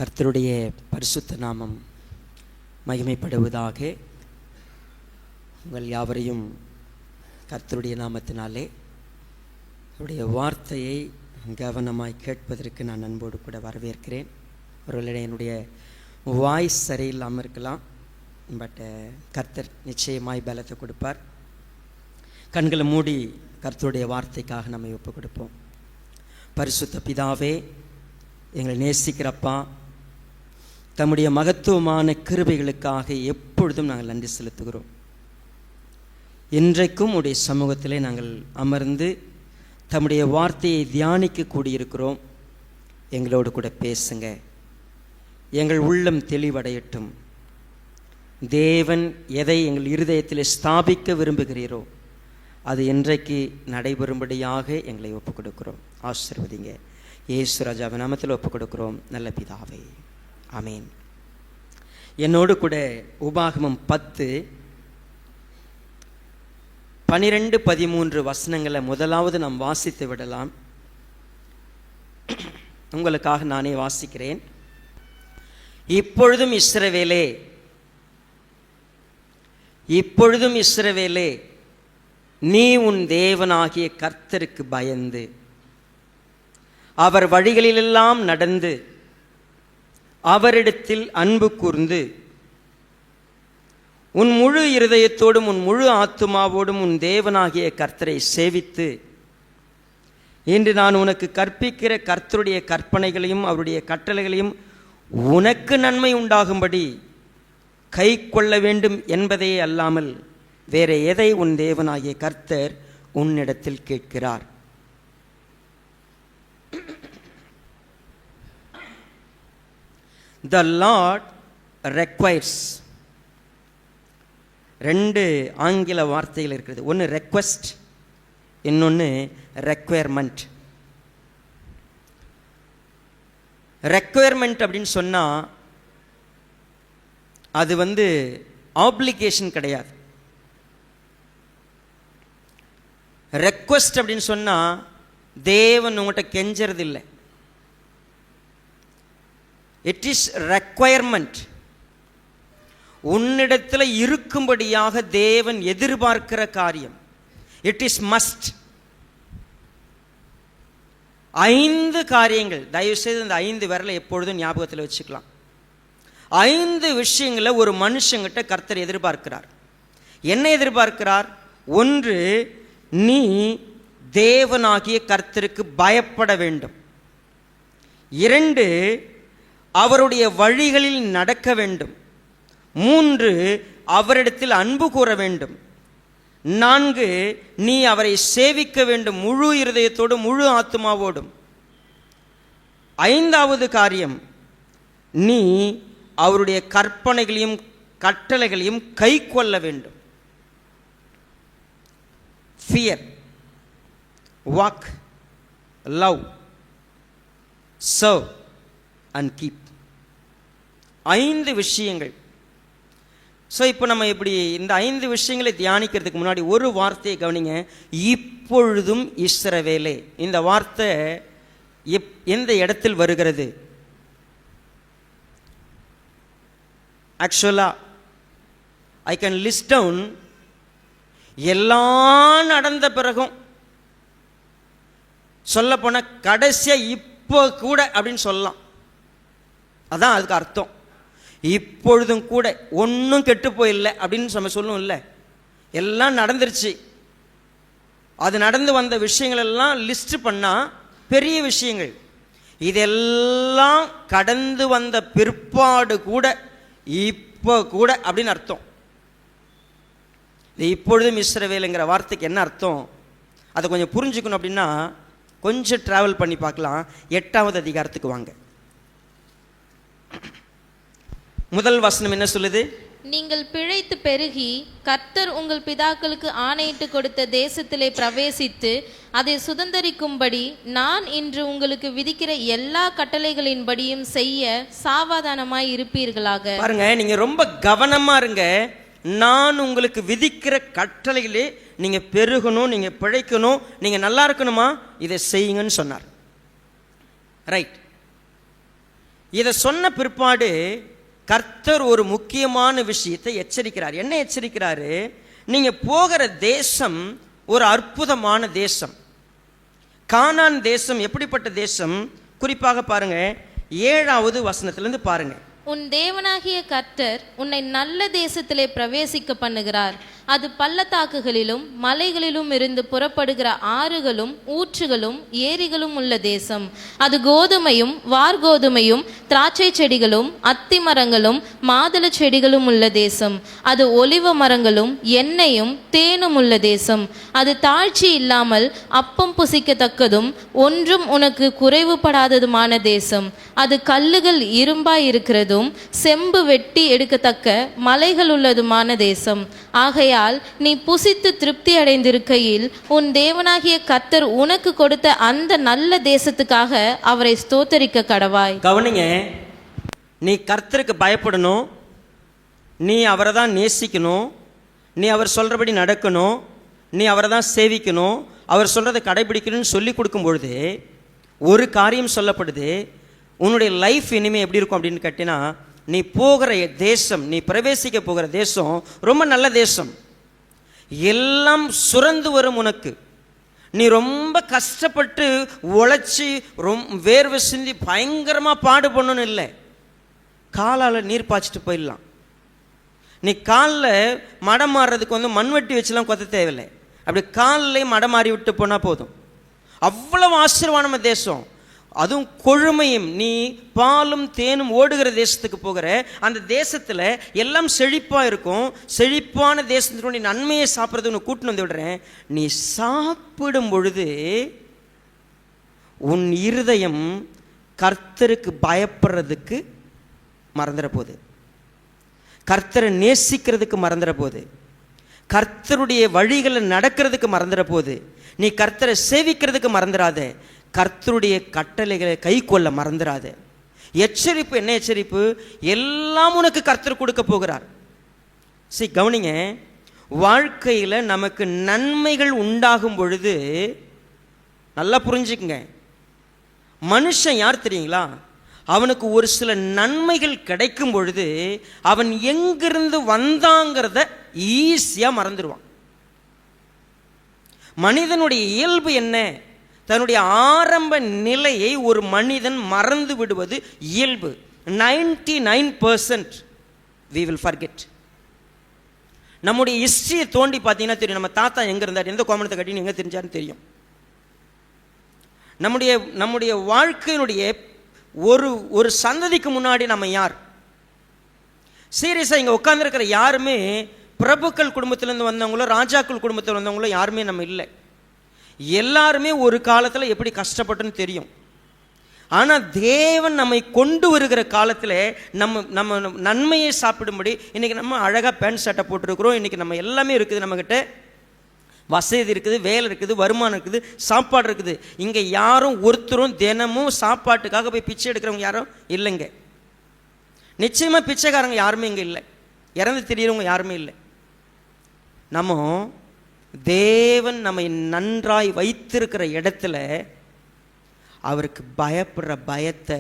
கர்த்தருடைய பரிசுத்த நாமம் மகிமைப்படுவதாக. உங்கள் யாவரையும் கர்த்தருடைய நாமத்தினாலே அவருடைய வார்த்தையை கவனமாய் கேட்பதற்கு நான் அன்போடு கூட வரவேற்கிறேன். ஒருவேளை என்னுடைய வாய்ஸ் சரியில்லாமல் இருக்கலாம், பட் கர்த்தர் நிச்சயமாய் பலத்தை கொடுப்பார். கண்களை மூடி கர்த்தருடைய வார்த்தைக்காக நம்மை ஒப்பு கொடுப்போம். பரிசுத்த பிதாவே, எங்களை நேசிக்கிறப்பா, தம்முடைய மகத்துவமான கிருபைகளுக்காக எப்பொழுதும் நாங்கள் நன்றி செலுத்துகிறோம். இன்றைக்கும் உடைய சமூகத்திலே நாங்கள் அமர்ந்து தம்முடைய வார்த்தையை தியானிக்க கூடியிருக்கிறோம். எங்களோடு கூட பேசுங்க, எங்கள் உள்ளம் தெளிவடையட்டும். தேவன் எதை எங்கள் இருதயத்தில் ஸ்தாபிக்க விரும்புகிறீரோ அது இன்றைக்கு நடைபெறும்படியாக எங்களை ஒப்புக் கொடுக்கிறோம். ஆசீர்வதிங்க. இயேசு ராஜாவின் நாமத்தில் ஒப்புக் கொடுக்கிறோம் நல்ல பிதாவே, ஆமேன். என்னோடு கூட உபாகமம் 10:12-13 வசனங்களை முதலாவது நாம் வாசித்து விடலாம். உங்களுக்காக நானே வாசிக்கிறேன். இப்பொழுதும் இஸ்ரவேலே, நீ உன் தேவனாகிய கர்த்தருக்கு பயந்து அவர் வழிகளிலெல்லாம் நடந்து அவரிடத்தில் அன்பு கூர்ந்து உன் முழு இருதயத்தோடும் உன் முழு ஆத்துமாவோடும் உன் தேவனாகிய கர்த்தரை சேவித்து இன்று நான் உனக்கு கற்பிக்கிற கர்த்தருடைய கற்பனைகளையும் அவருடைய கட்டளைகளையும் உனக்கு நன்மை உண்டாகும்படி கை கொள்ள வேண்டும் என்பதே அல்லாமல் வேற எதை உன் தேவனாகிய கர்த்தர் உன்னிடத்தில் கேட்கிறார்? The Lord requires. 2 ஆங்கில வார்த்தைகள் இருக்கிறது. ஒன்று ரெக்வெஸ்ட், இன்னொன்று ரெக்வயர்மெண்ட். ரெக்வயர்மெண்ட் அப்படின்னு சொன்னால் அது ஆப்ளிகேஷன் கிடையாது. ரெக்வெஸ்ட் அப்படின்னு சொன்னால் தேவன் உங்கள்கிட்ட கெஞ்சறது இல்லை. It is requirement. உன்னிடத்தில் இருக்கும்படியாக தேவன் எதிர்பார்க்கிற காரியம். It is must. 5 காரியங்கள், தயவுசெய்து இந்த 5 விரலை எப்பொழுதும் ஞாபகத்தில் வச்சுக்கலாம். 5 விஷயங்களை ஒரு மனுஷங்கிட்ட கர்த்தர் எதிர்பார்க்கிறார். என்ன எதிர்பார்க்கிறார்? 1, நீ தேவனாகிய கர்த்தருக்கு பயப்பட வேண்டும். 2, அவருடைய வழிகளில் நடக்க வேண்டும். 3, அவரிடத்தில் அன்பு கூற வேண்டும். 4, நீ அவரை சேவிக்க வேண்டும் முழு இருதயத்தோடும் முழு ஆத்துமாவோடும். 5வது காரியம், நீ அவருடைய கற்பனைகளையும் கட்டளைகளையும் கை கொள்ள வேண்டும். Fear, walk, love, serve and keep. 5 விஷயங்கள். ஸோ இப்போ நம்ம இப்படி இந்த 5 விஷயங்களை தியானிக்கிறதுக்கு முன்னாடி ஒரு வார்த்தையை கவனிங்க. இப்பொழுதும் இஸ்ரவேலே. இந்த வார்த்தை எந்த இடத்தில் வருகிறது? ஆக்சுவலாக ஐ கேன் லிஸ்ட் டவுன் எல்லாம் நடந்த பிறகும் சொல்ல போன கடைசியாக இப்போ கூட அப்படின்னு சொல்லலாம். அதான் அதுக்கு அர்த்தம். இப்பொழுதும் கூட ஒன்றும் கெட்டு போயில்லை அப்படின்னு நம்ம சொல்லணும். இல்லை, எல்லாம் நடந்துருச்சு. அது நடந்து வந்த விஷயங்கள் எல்லாம் லிஸ்ட் பண்ணால் பெரிய விஷயங்கள். இதெல்லாம் கடந்து வந்த பிற்பாடு கூட இப்போ கூட அப்படின்னு அர்த்தம். இப்பொழுதும் இஸ்ரவேலுங்கிற வார்த்தைக்கு என்ன அர்த்தம்? அதை கொஞ்சம் புரிஞ்சுக்கணும். அப்படின்னா கொஞ்சம் டிராவல் பண்ணி பார்க்கலாம். 8வது அதிகாரத்துக்கு வாங்க. முதல் வசனம் என்ன சொல்லுது? நீங்கள் பிழைத்து பெருகி கர்த்தர் உங்கள் பிதாக்களுக்கு ஆணையிட்டு கொடுத்த தேசத்திலே பிரவேசித்து அதை சுதந்தரிக்கும்படி நான் இன்று உங்களுக்கு விதிக்கிற எல்லா கட்டளைகளின்படியும் செய்ய சாவதானமாய் இருப்பீர்களாக. பாருங்க, நீங்க ரொம்ப கவனமா இருங்க. நான் உங்களுக்கு விதிக்கிற கட்டளைகளே நீங்க பெருகணும், நீங்க பிழைக்கணும், நீங்க நல்லா இருக்கணுமா, இதை செய்யுங்கன்னு சொன்னார். ரைட். இதை சொன்ன பிற்பாடு கர்த்தர் ஒரு முக்கியமான விஷயத்தை எச்சரிக்கிறார். என்ன எச்சரிக்கிறாரு? நீங்க போகிற தேசம் ஒரு அற்புதமான தேசம். கானான் தேசம் எப்படிப்பட்ட தேசம்? குறிப்பாக பாருங்க, 7வது வசனத்திலிருந்து பாருங்க. உன் தேவனாகிய கர்த்தர் உன்னை நல்ல தேசத்திலே பிரவேசிக்க பண்ணுகிறார். அது பள்ளத்தாக்குகளிலும் மலைகளிலும் இருந்து புறப்படுகிற ஆறுகளும் ஊற்றுகளும் ஏரிகளும் உள்ள தேசம். அது கோதுமையும் வார்கோதுமையும் திராட்சை செடிகளும் அத்தி மரங்களும் மாதுளை செடிகளும் உள்ள தேசம். அது ஒலிவ மரங்களும் எண்ணெயும் தேனும் உள்ள தேசம். அது தாழ்ச்சி இல்லாமல் அப்பம் புசிக்கத்தக்கதும் ஒன்றும் உனக்கு குறைவுபடாததுமான தேசம். அது கல்லுகள் இரும்பாய் இருக்கிறதும் செம்பு வெட்டி எடுக்கத்தக்க மலைகள் உள்ளதுமான தேசம். ஆகையால் நீ புசித்து திருப்தி அடைந்திருக்கையில் உன் தேவனாகிய கர்த்தர் உனக்கு கொடுத்த அந்த நல்ல தேசத்துக்காக அவரை ஸ்தோத்தரிக்க கடவாய். கவனிங்க, நீ கர்த்தருக்கு பயப்படணும், நீ அவரை தான் நேசிக்கணும், நீ அவர் சொல்றபடி நடக்கணும், நீ அவரை தான் சேவிக்கணும், அவர் சொல்றதை கடைபிடிக்கணும்னு சொல்லி கொடுக்கும் பொழுது ஒரு காரியம் சொல்லப்படுது. உன்னுடைய லைஃப் இனிமேல் எப்படி இருக்கும் அப்படின்னு கேட்டினா, நீ போகிற தேசம், நீ பிரவேசிக்க போகிற தேசம் ரொம்ப நல்ல தேசம். எல்லாம் சுரந்து வரும் உனக்கு. நீ ரொம்ப கஷ்டப்பட்டு உழைச்சி வேர்வை சிந்தி பயங்கரமாக பாடுபடணும்னு இல்லை. காலால் நீர் பாய்ச்சிட்டு போயிடலாம். நீ காலில் மடம் மாறுறதுக்கு மண்வெட்டி வச்சுலாம் கொத்த தேவையில்லை. அப்படி காலில் மடம் மாறி விட்டு போனால் போதும். அவ்வளவு ஆசீர்வாதமான தேசம். அதுவும் கொழுமையும், நீ பாலும் தேனும் ஓடுகிற தேசத்துக்கு போகிற அந்த தேசத்தில் எல்லாம் செழிப்பாக இருக்கும். செழிப்பான தேசத்தினுடைய நன்மையை சாப்பிட்றது உன்னை கூட்டின்னு வந்து விடுறேன். நீ சாப்பிடும் பொழுது உன் இருதயம் கர்த்தருக்கு பயப்படுறதுக்கு மறந்துட போகுது, கர்த்தரை நேசிக்கிறதுக்கு மறந்துட போகுது, கர்த்தருடைய வழிகளை நடக்கிறதுக்கு மறந்துட போகுது. நீ கர்த்தரை சேவிக்கிறதுக்கு மறந்துடாத, கர்த்தருடைய கட்டளைகளை கை கொள்ள மறந்துடாத. எச்சரிப்பு. என்ன எச்சரிப்பு? எல்லாம் உனக்கு கர்த்தர் கொடுக்க போகிறார். கவனிங்க, வாழ்க்கையில் நமக்கு நன்மைகள் உண்டாகும் பொழுது நல்லா புரிஞ்சுக்குங்க, மனுஷன் யார் தெரியுங்களா? அவனுக்கு ஒரு சில நன்மைகள் கிடைக்கும் பொழுது அவன் எங்கிருந்து வந்தாங்கிறத ஈஸியாக மறந்துடுவான். மனிதனுடைய இயல்பு என்ன? தன்னுடைய ஆரம்ப நிலையை ஒரு மனிதன் மறந்து விடுவது இயல்பு. 99% we will forget. நம்முடைய ஹிஸ்டரியை தோண்டி பார்த்தீங்கன்னா தெரியும், நம்ம தாத்தா எங்கே இருந்தார், எந்த கோமணத்தை கட்டின்னு எங்கே தெரிஞ்சாருன்னு தெரியும். நம்முடைய வாழ்க்கையினுடைய ஒரு சந்ததிக்கு முன்னாடி நம்ம யார்? சீரியஸாக இங்கே உட்காந்துருக்கிற யாருமே பிரபுக்கள் குடும்பத்திலேருந்து வந்தவங்களோ ராஜாக்கள் குடும்பத்தில் வந்தவங்களோ யாருமே நம்ம இல்லை. எல்லாருமே ஒரு காலத்தில் எப்படி கஷ்டப்பட்டுன்னு தெரியும். ஆனால் தேவன் நம்மை கொண்டு வருகிற காலத்தில் நம்ம நன்மையை சாப்பிடும்படி இன்றைக்கி நம்ம அழகாக பேண்ட் சட்டை போட்டிருக்கிறோம். இன்றைக்கி நம்ம எல்லாமே இருக்குது, நம்மக்கிட்ட வசதி இருக்குது, வேலை இருக்குது, வருமானம் இருக்குது, சாப்பாடு இருக்குது. இங்கே யாரும் ஒருத்தரும் தினமும் சாப்பாட்டுக்காக போய் பிச்சை எடுக்கிறவங்க யாரும் இல்லைங்க. நிச்சயமாக பிச்சைக்காரங்க யாருமே இங்கே இல்லை, இறந்து திரியிறவங்க யாருமே இல்லை. நம்ம தேவன் நம்மை நன்றாய் வைத்திருக்கிற இடத்துல அவருக்கு பயப்படுற பயத்தை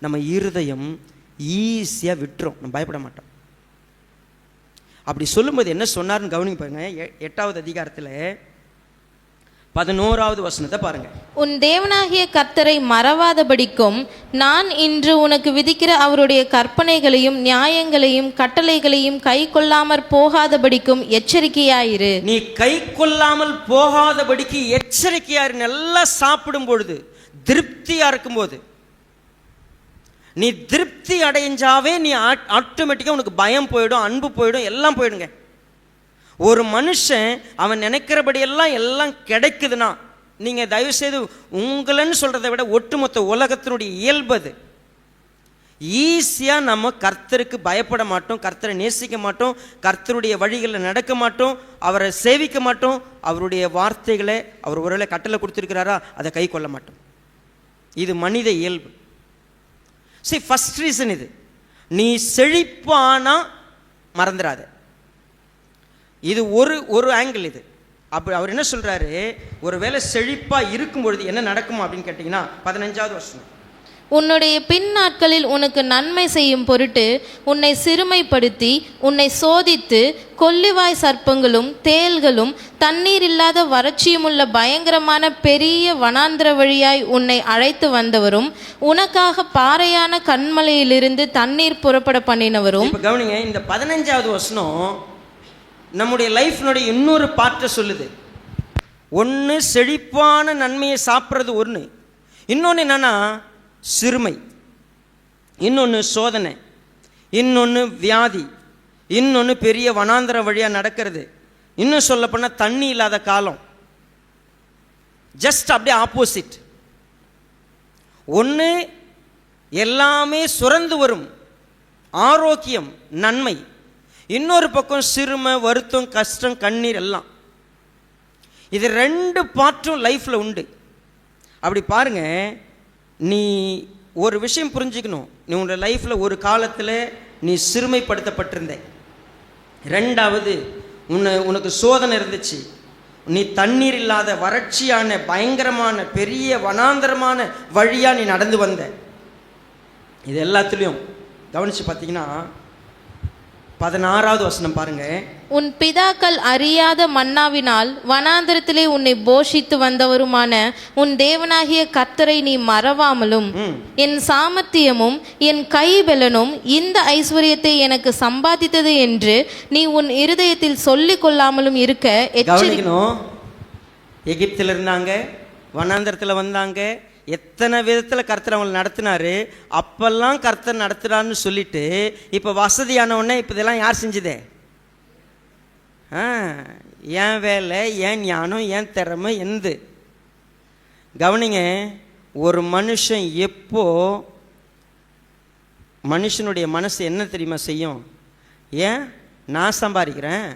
நம்ம இருதயம் ஈஸியாக விட்டுரும். நம்ம பயப்பட மாட்டோம். அப்படி சொல்லும்போது என்ன சொன்னார்னு கவனிங்க பாருங்க. 8வது அதிகாரத்தில் 11வது வசனத்தை பாருங்க. உன் தேவனாகிய கர்த்தரை மறவாதபடிக்கும் நான் இன்று உனக்கு விதிக்கிற அவருடைய கற்பனைகளையும் நியாயங்களையும் கட்டளைகளையும் கை கொள்ளாமற் போகாதபடிக்கும் எச்சரிக்கையாயிரு. நீ கை கொள்ளாமல் போகாதபடிக்கு எச்சரிக்கையாயிரு. நல்லா சாப்பிடும் பொழுது, திருப்தியா இருக்கும்போது, நீ திருப்தி அடைஞ்சாவே நீ ஆட்டோமேட்டிக்காக உனக்கு பயம் போயிடும், அன்பு போயிடும், எல்லாம் போயிடுங்க. ஒரு மனுஷன் அவன் நினைக்கிறபடியெல்லாம் எல்லாம் கிடைக்குதுன்னா, நீங்கள் தயவுசெய்து உங்களன்னு சொல்கிறத விட ஒட்டுமொத்த உலகத்தினுடைய இயல்பது. ஈஸியாக நம்ம கர்த்தருக்கு பயப்பட மாட்டோம், கர்த்தரை நேசிக்க மாட்டோம், கர்த்தருடைய வழிகளில் நடக்க மாட்டோம், அவரை சேவிக்க மாட்டோம், அவருடைய வார்த்தைகளை அவர் ஒருவேளை கட்டளை கொடுத்துருக்கிறாரா அதை கை கொள்ள மாட்டோம். இது மனித இயல்பு. சரி, ஃபர்ஸ்ட் ரீசன் இது. நீ செழிப்பானா மறந்துடாத. இது ஒரு ஆங்கிள். இது அப்படி அவர் என்ன சொல்றாரு, ஒருவேளை செழிப்பா இருக்கும் பொழுது என்ன நடக்குமா அப்படின்னு கேட்டீங்கன்னா 15வது வசனம். உன்னுடைய பின் நாட்களில் உனக்கு நன்மை செய்யும் பொருட்டு உன்னை சிறுமைப்படுத்தி உன்னை சோதித்து கொள்ளிவாய் சர்ப்பங்களும் தேள்களும் தண்ணீர் இல்லாத வறட்சியுமுள்ள பயங்கரமான பெரிய வனாந்திர வழியாய் உன்னை அழைத்து வந்தவரும் உனக்காக பாறையான கண்மலையிலிருந்து தண்ணீர் புறப்பட பண்ணினவரும். இப்ப கவனிங்க, இந்த 15வது வசனம் நம்முடைய லைஃப்னுடைய இன்னொரு பார்ட்டை சொல்லுது. ஒன்று செழிப்பான நன்மையை சாப்பிட்றது ஒன்று, இன்னொன்று என்னன்னா சிறுமை, இன்னொன்று சோதனை, இன்னொன்று வியாதி, இன்னொன்று பெரிய வனாந்தர வழியாக நடக்கிறது, இன்னும் சொல்லப்போனால் தண்ணி இல்லாத காலம். ஜஸ்ட் அப்படியே ஆப்போசிட். ஒன்று எல்லாமே சுரந்து வரும் ஆரோக்கியம் நன்மை, இன்னொரு பக்கம் சிறுமை வருத்தம் கஷ்டம் கண்ணீர் எல்லாம். இது ரெண்டு பார்ட்டும் லைஃப்பில் உண்டு. அப்படி பாருங்க, நீ ஒரு விஷயம் புரிஞ்சுக்கணும். நீ உன்னோட லைஃப்பில் ஒரு காலத்தில் நீ சிறுமைப்படுத்தப்பட்டிருந்த, ரெண்டாவது உனக்கு சோதனை இருந்துச்சு, நீ தண்ணீர் இல்லாத வறட்சியான பயங்கரமான பெரிய வனாந்தரமான வழியாக நீ நடந்து வந்த. இது எல்லாத்துலேயும் கவனித்து பார்த்தீங்கன்னா 16வது வசனம் பாருங்க. உன் பிதாக்கள் அறியாத மன்னாவினால் வனாந்தரத்திலே உன்னை போஷித்து வந்தவருமான உன் தேவனாகிய கர்த்தரை நீ மறவாமலும் என் சாமர்த்தியமும் என் கைபெலனும் இந்த ஐஸ்வர்யத்தை எனக்கு சம்பாதித்தது என்று நீ உன் இருதயத்தில் சொல்லிக் கொள்ளாமலும் இருக்க கவனிக்கணும். எகிப்தில் இருந்தாங்க, வனாந்தரத்தில் வந்தாங்க, எத்தனை விதத்தில் கர்த்தர் அவங்களை நடத்தினாரு. அப்பெல்லாம் கர்த்தர் நடத்துறான்னு சொல்லிட்டு இப்போ வசதியான உடனே இப்போ இதெல்லாம் யார் செஞ்சுதே? ஏன் வேலை, ஏன் ஞானம், ஏன் திறமை, எந்து. கவனிங்க, ஒரு மனுஷன் எப்போ மனுஷனுடைய மனசு என்ன தெரியுமா செய்யும்? ஏன் நான் சம்பாதிக்கிறேன்,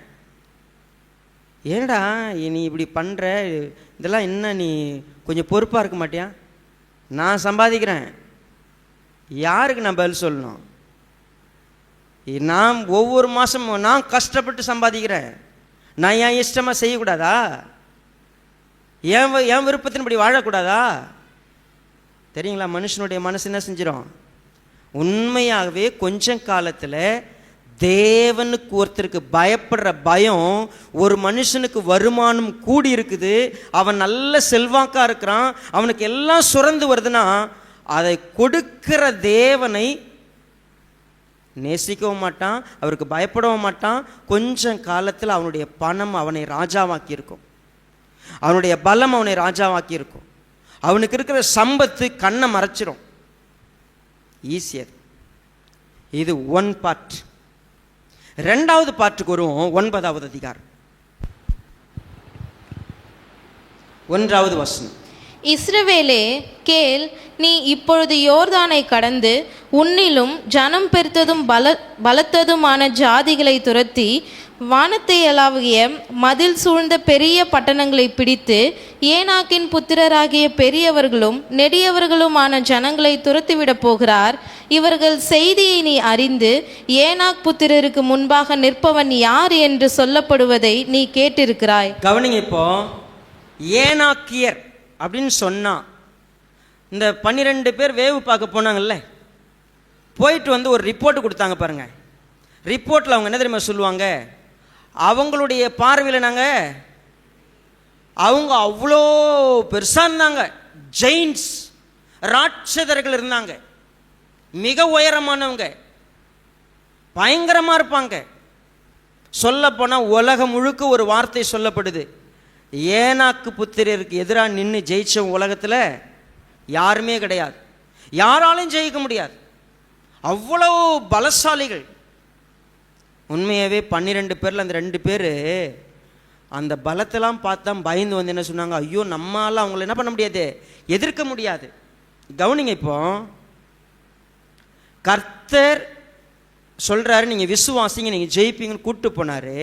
ஏன்டா நீ இப்படி பண்ணுற, இதெல்லாம் என்ன, நீ கொஞ்சம் பொறுப்பாக இருக்க மாட்டியா? நான் சம்பாதிக்கிறேன், யாருக்கு நான் பதில் சொல்லணும்? நான் ஒவ்வொரு மாதமும் நான் கஷ்டப்பட்டு சம்பாதிக்கிறேன், நான் ஏன் இஷ்டமாக செய்யக்கூடாதா? ஏன் விருப்பத்தின்படி வாழக்கூடாதா? தெரியுங்களா, மனுஷனுடைய மனசு என்ன செஞ்சிடும்? உண்மையாகவே கொஞ்சம் காலத்தில் தேவனுக்கு ஒருத்தருக்கு பயப்படுற பயம், ஒரு மனுஷனுக்கு வருமானம் கூடி இருக்குது, அவன் நல்ல செல்வாக்கா இருக்கிறான், அவனுக்கு எல்லாம் சுரந்து வருதுன்னா அதை கொடுக்கிற தேவனை நேசிக்கவும் மாட்டான், அவருக்கு பயப்படவும் மாட்டான். கொஞ்சம் காலத்தில் அவனுடைய பணம் அவனை ராஜாவாக்கி இருக்கும், அவனுடைய பலம் அவனை ராஜாவாக்கி இருக்கும், அவனுக்கு இருக்கிற சம்பத்து கண்ணை மறைச்சிடும். ஈஸியர். இது ஒன் பார்ட். ரெண்டாவது பார்ட்டுக்கு வருவோம். 9வது அதிகாரம் 1வது வசனம். இஸ்ரவேலே கேள், நீ இப்பொழுது யோர்தானை கடந்து உன்னிலும் ஜனம் பெருத்ததும் பலத்ததுமான ஜாதிகளை துரத்தி வானத்தை அளாவிய மதில் சூழ்ந்த பெரிய பட்டணங்களை பிடித்து ஏனாக்கின் புத்திரராகிய பெரியவர்களும் நெடியவர்களுமான ஜனங்களை துரத்திவிடப் போகிறார். இவர்கள் செய்தியை நீ அறிந்து ஏனாக் புத்திரருக்கு முன்பாக நிற்பவன் யார் என்று சொல்லப்படுவதை நீ கேட்டிருக்கிறாய். கவனிங்க, இப்போ ஏனாக்கியர் அப்படின்னு சொன்னா, இந்த 12 பேர் வேவு பார்க்க போனாங்கல்ல, போயிட்டு வந்து ஒரு ரிப்போர்ட் கொடுத்தாங்க பாருங்க. ரிப்போர்ட்டில் அவங்க என்ன தெரியுமா சொல்லுவாங்க? அவங்களுடைய பார்வையில் அவங்க அவ்வளோ பெருசாக இருந்தாங்க, ஜெயின்ஸ் ராட்சதர்கள் இருந்தாங்க, மிக உயரமானவங்க, பயங்கரமாக இருப்பாங்க. சொல்ல போனால் உலகம் முழுக்க ஒரு வார்த்தை சொல்லப்படுது, ஏனாக்கு புத்திரருக்கு எதிராக நின்று ஜெயிச்ச உலகத்தில் யாருமே கிடையாது, யாராலையும் ஜெயிக்க முடியாது, அவ்வளோ பலசாலிகள். உண்மையாகவே 12 பேரில் அந்த 2 பேர் அந்த பலத்தெல்லாம் பார்த்தா பயந்து வந்து என்ன சொன்னாங்க? ஐயோ, நம்மளால் அவங்கள என்ன பண்ண முடியாது, எதிர்க்க முடியாது. கவனிங்க, இப்போ கர்த்தர் சொல்கிறாரு, நீங்கள் விசுவாசிங்க, நீங்கள் ஜெயிப்பீங்கன்னு கூப்பிட்டு போனார்.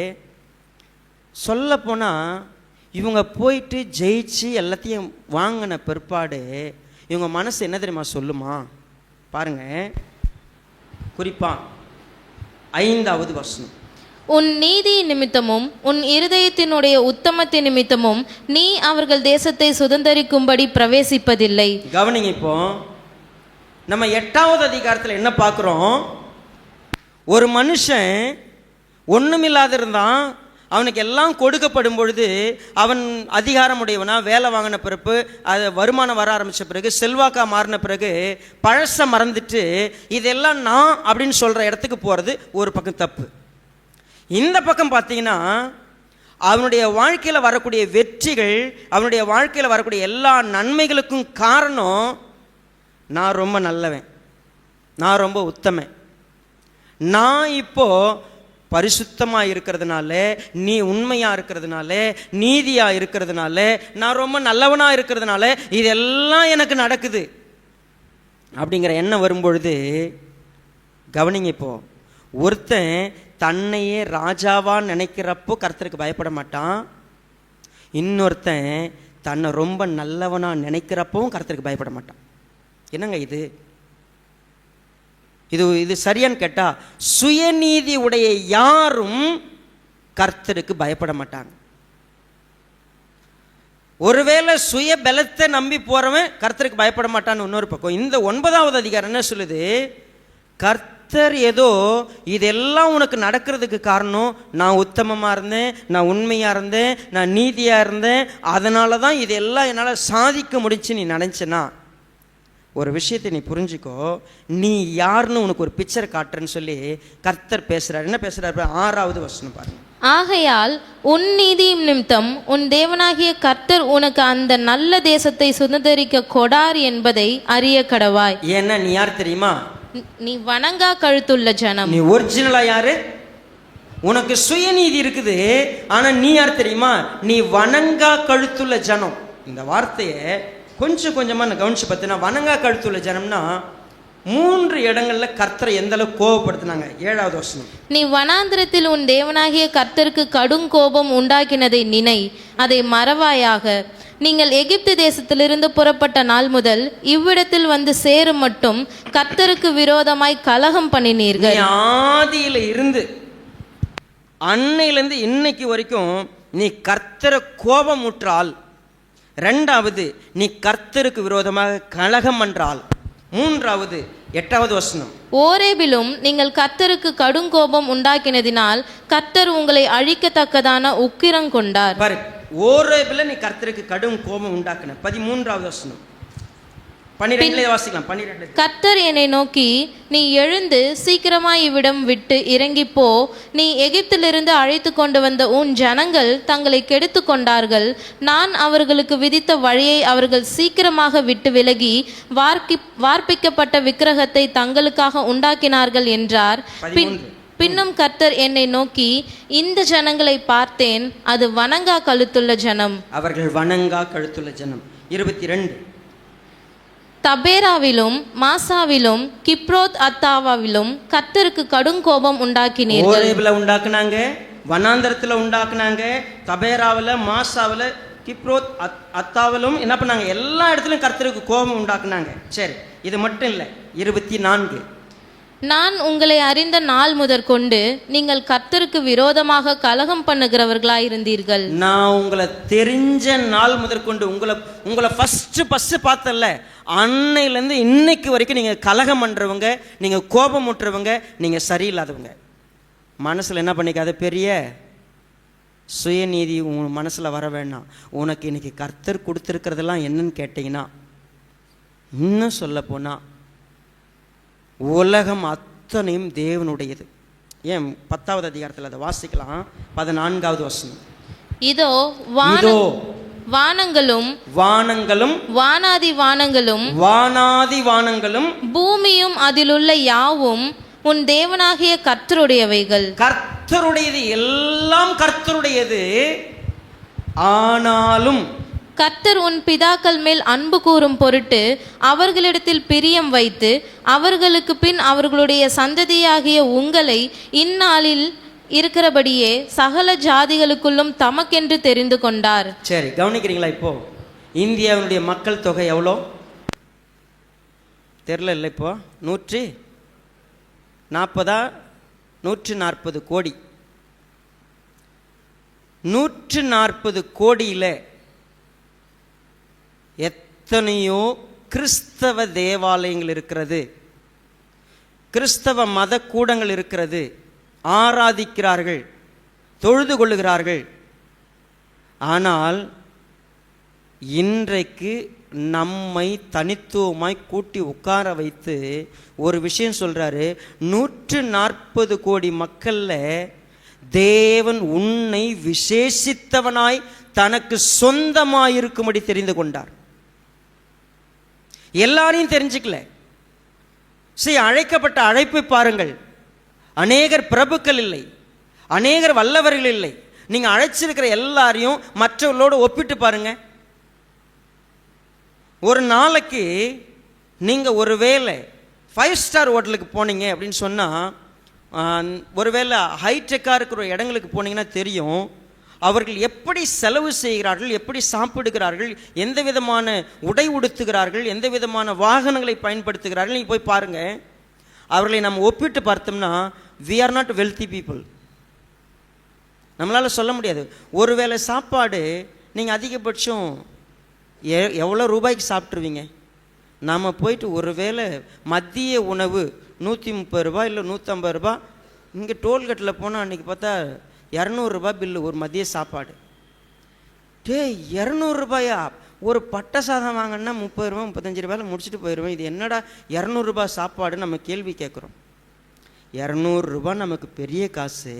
சொல்ல போனால் இவங்க போயிட்டு ஜெயிச்சு எல்லாத்தையும் வாங்கின பிற்பாடு இவங்க மனசு என்ன தெரியுமா சொல்லுமா? பாருங்க, குறிப்பாக 5வது வசனம். உன் நீதி நிமித்தமும் உன் இருதயத்தினுடைய உத்தமத்தின் நிமித்தமும் நீ அவர்கள் தேசத்தை சுதந்தரிக்கும்படி பிரவேசிப்பதில்லை. கவனிங்க, இப்போ நம்ம 8வது அதிகாரத்தில் என்ன பார்க்குறோம்? ஒரு மனுஷன் ஒன்றுமில்லாத இருந்தான், அவனுக்கு எல்லாம் கொடுக்கப்படும் பொழுது அவன் அதிகாரமுடையவனா, வேலை வாங்கின பிறப்பு, அது வருமானம் வர ஆரம்பித்த பிறகு, செல்வாக்கா மாறின பிறகு பழச மறந்துட்டு இதெல்லாம் நான் அப்படின்னு சொல்கிற இடத்துக்கு போகிறது ஒரு பக்கம் தப்பு. இந்த பக்கம் பார்த்தீங்கன்னா அவனுடைய வாழ்க்கையில் வரக்கூடிய வெற்றிகள், அவனுடைய வாழ்க்கையில் வரக்கூடிய எல்லா நன்மைகளுக்கும் காரணம் நான் ரொம்ப நல்லவன், நான் ரொம்ப உத்தமன், நான் இப்போ பரிசுத்தமாக இருக்கிறதுனால, நீ உண்மையாக இருக்கிறதுனால, நீதியாக இருக்கிறதுனால, நான் ரொம்ப நல்லவனாக இருக்கிறதுனால இதெல்லாம் எனக்கு நடக்குது அப்படிங்கிற எண்ணம் வரும்பொழுது கவனிங்க. இப்போ ஒருத்தன் தன்னையே ராஜாவாக நினைக்கிறப்போ கர்த்தருக்கு பயப்பட மாட்டான், இன்னொருத்தன் தன்னை ரொம்ப நல்லவனாக நினைக்கிறப்பவும் கர்த்தருக்கு பயப்பட மாட்டான். என்னங்க இது? இது சரியான்னு கேட்டா, சுயநீதி உடைய யாரும் கர்த்தருக்கு பயப்பட மாட்டாங்க. ஒருவேளை சுய பலத்தை நம்பி போறவன் கர்த்தருக்கு பயப்பட மாட்டான்னு இன்னொரு பக்கம். இந்த 9வது அதிகாரம் என்ன சொல்லுது? கர்த்தர் ஏதோ இதெல்லாம் உனக்கு நடக்கிறதுக்கு காரணம் நான் உத்தமமாக இருந்தேன், நான் உண்மையாக இருந்தேன், நான் நீதியாக இருந்தேன், அதனால தான் இதெல்லாம் என்னால் சாதிக்க முடிச்சு நீ நினச்சேன்னா, ஒரு விஷயத்தை நீ புரிஞ்சுக்கோ, நீ யாருன்னு உனக்கு ஒரு பிக்சர் காட்டுறேன்னு சொல்லி கர்த்தர் பேசுறாரு. என்ன பேசுறாரு? 6வது வசனம் பாருங்க. ஆகையால் உன் நீதி நிமித்தம் உன் தேவனாகிய கர்த்தர் உனக்கு அந்த நல்ல தேசத்தை சுதந்தரிக்க கொடார் என்பதை அறிய கடவாய். ஏன்னா நீ யார் தெரியுமா? நீ வணங்கா கழுத்துள்ள ஜனம். நீ ஒரிஜினலா யாரு? உனக்கு சுயநீதி இருக்குது, ஆனா நீ யார் தெரியுமா? நீ வணங்கா கழுத்துள்ள ஜனம். இந்த வார்த்தையை கொஞ்சம் கொஞ்சமா நான் கவனிச்சு பார்த்தீங்கன்னா, வணங்கா கழுத்துள்ள ஜனம்னா 3 இடங்கள்ல கர்த்தரை எந்த அளவுக்கு கோபப்படுத்தினாங்க. 7வது வசனம். நீ வனாந்திரத்தில் உன் தேவனாகிய கர்த்தருக்கு கடும் கோபம் உண்டாக்கினதை நினை, அதை மறவாயாக. நீங்கள் எகிப்து தேசத்திலிருந்து புறப்பட்ட நாள் முதல் இவ்விடத்தில் வந்து சேரும் மட்டும் கர்த்தருக்கு விரோதமாய் கலகம் பண்ணினீர்கள். ஆதியில இருந்து அன்னையிலிருந்து இன்னைக்கு வரைக்கும் நீ கர்த்தரை கோபம் ஊற்றால், 2வது நீ கர்த்தருக்கு விரோதமாக கலகம் பண்றால், 3வது 8வது வசனம். ஓரேபிலும் நீங்கள் கர்த்தருக்கு கடும் கோபம் உண்டாக்கினதினால் கர்த்தர் உங்களை அழிக்கத்தக்கதான உக்கிரம் கொண்டார். பாரு, ஓரேபில் நீ கர்த்தருக்கு கடும் கோபம் உண்டாக்கின. 13வது வசனம். 12 வாசிக்கலாம். 12. கர்த்தர் என்னை நோக்கி, நீ எழுந்து சீக்கிரமாய் இவ்விடம் விட்டு இறங்கி போ, நீ எகிப்திலிருந்து அழைத்து கொண்டு வந்த உன் ஜனங்கள் தங்களை கெடுத்து கொண்டார்கள், நான் அவர்களுக்கு விதித்த வழியை அவர்கள் சீக்கிரமாக விட்டு விலகி வார்ப்பிக்கப்பட்ட விக்கிரகத்தை தங்களுக்காக உண்டாக்கினார்கள் என்றார். பின்னும் கர்த்தர் என்னை நோக்கி, இந்த ஜனங்களை பார்த்தேன், அது வணங்கா கழுத்துள்ள ஜனம். அவர்கள் வணங்கா கழுத்துள்ள ஜனம். 22. தபேராவிலும் மாசாவிலும் கிப்ரோத் அத்தாவாவிலும் கர்த்தருக்கு கடும் கோபம் உண்டாக்கினீர்கள். ஓரேபில் உண்டாக்குனாங்க, வனாந்தரத்தில் உண்டாக்குனாங்க, தபேராவில், மாசாவில், கிப்ரோத் அத்தாவிலும் என்ன பண்ணாங்க? எல்லா இடத்துலையும் கர்த்தருக்கு கோபம் உண்டாக்குனாங்க. சரி, இது மட்டும் இல்லை. 24. நான் உங்களை அறிந்த நாள் முதற்கொண்டு நீங்கள் கர்த்தருக்கு விரோதமாக கலகம் பண்ணுகிறவர்களாயிருந்தீர்கள். நான் உங்களை தெரிஞ்ச நாள் முதற்கொண்டு உங்களை ஃபர்ஸ்ட் பார்த்தல, அன்னையிலேருந்து இன்னைக்கு வரைக்கும் நீங்கள் கலகம் பண்ணுறவங்க, நீங்கள் கோபம் ஊட்டுறவங்க, நீங்கள் சரியில்லாதவங்க. மனசில் என்ன பண்ணிக்காத, பெரிய சுயநீதி உன் மனசில் வர வேண்டாம். உனக்கு இன்னைக்கு கர்த்தர் கொடுத்துருக்கிறதெல்லாம் என்னன்னு கேட்டிங்கன்னா, இன்னும் சொல்ல போனால் உலகம் அத்தனையும் தேவனுடையது. ஏன் 10வது அதிகாரத்தில் அதை வாசிக்கலாம். 14வது வசனம். இதோ வானங்களும் வானங்களும் வானாதி வானங்களும் வானாதி வானங்களும் பூமியும் அதிலுள்ள யாவும் உன் தேவனாகிய கர்த்தருடையவைகள். கர்த்தருடையது, எல்லாம் கர்த்தருடையது. ஆனாலும் கர்த்தர் உன் பிதாக்கள் மேல் அன்பு கூறும் பொருட்டு அவர்களிடத்தில் பிரியம் வைத்து அவர்களுக்கு பின் அவர்களுடைய சந்ததியாகிய உங்களை இந்நாளில் இருக்கிறபடியே சகல ஜாதிகளுக்குள்ளும் தமக்கென்று தெரிந்து கொண்டார். சரி, கவனிக்கிறீங்களா? இப்போ இந்தியாவுடைய மக்கள் தொகை எவ்வளோ தெரியல இல்லை? இப்போ 140 கோடி. 140 கோடியில் எத்தனையோ கிறிஸ்தவ தேவாலயங்கள் இருக்கிறது, கிறிஸ்தவ மத கூடங்கள் இருக்கிறது, ஆராதிக்கிறார்கள், தொழுது கொள்ளுகிறார்கள். ஆனால் இன்றைக்கு நம்மை தனித்துவமாய் கூட்டி உட்கார வைத்து ஒரு விஷயம் சொல்றாரு. 140 கோடி மக்கள்ல தேவன் உன்னை விசேஷித்தவனாய் தனக்கு சொந்தமாயிருக்கும்படி தெரிந்து கொண்டார். எல்லாரையும் தெரிஞ்சுக்கல. சரி, அழைக்கப்பட்ட அழைப்பை பாருங்கள். அநேகர் பிரபுக்கள் இல்லை, அநேகர் வல்லவர்கள் இல்லை. நீங்க அழைச்சிருக்கிற எல்லாரையும் மற்றவர்களோடு ஒப்பிட்டு பாருங்க. ஒரு நாளைக்கு நீங்க ஒருவேளை 5 ஸ்டார் ஹோட்டலுக்கு போனீங்க அப்படின்னு சொன்னா, ஒருவேளை ஹைடெக்காக இருக்கிற இடங்களுக்கு போனீங்கன்னா தெரியும் அவர்கள் எப்படி செலவு செய்கிறார்கள், எப்படி சாப்பிடுகிறார்கள், எந்த விதமான உடை உடுத்துகிறார்கள், எந்த விதமான வாகனங்களை பயன்படுத்துகிறார்கள். நீங்கள் போய் பாருங்க. அவர்களை நம்ம ஒப்பிட்டு பார்த்தோம்னா we are not wealthy people. நம்மளால் சொல்ல முடியாது. ஒருவேளை சாப்பாடு நீங்கள் அதிகபட்சம் எவ்வளோ ரூபாய்க்கு சாப்பிட்ருவீங்க? நாம் போயிட்டு ஒருவேளை மதிய உணவு 130 ரூபா இல்லை 150 ரூபா, இங்கே டோல்கேட்டில் போனால் அன்றைக்கி பார்த்தா 200 ரூபா பில்லு ஒரு மதிய சாப்பாடு. 200 ரூபாயா? ஒரு பட்டை சாதம் வாங்கினா 30 ரூபா 35 ரூபாயில் முடிச்சுட்டு போயிடுவேன். இது என்னடா 200 ரூபா சாப்பாடு? நம்ம கேள்வி கேட்குறோம். 200 ரூபா நமக்கு பெரிய காசு.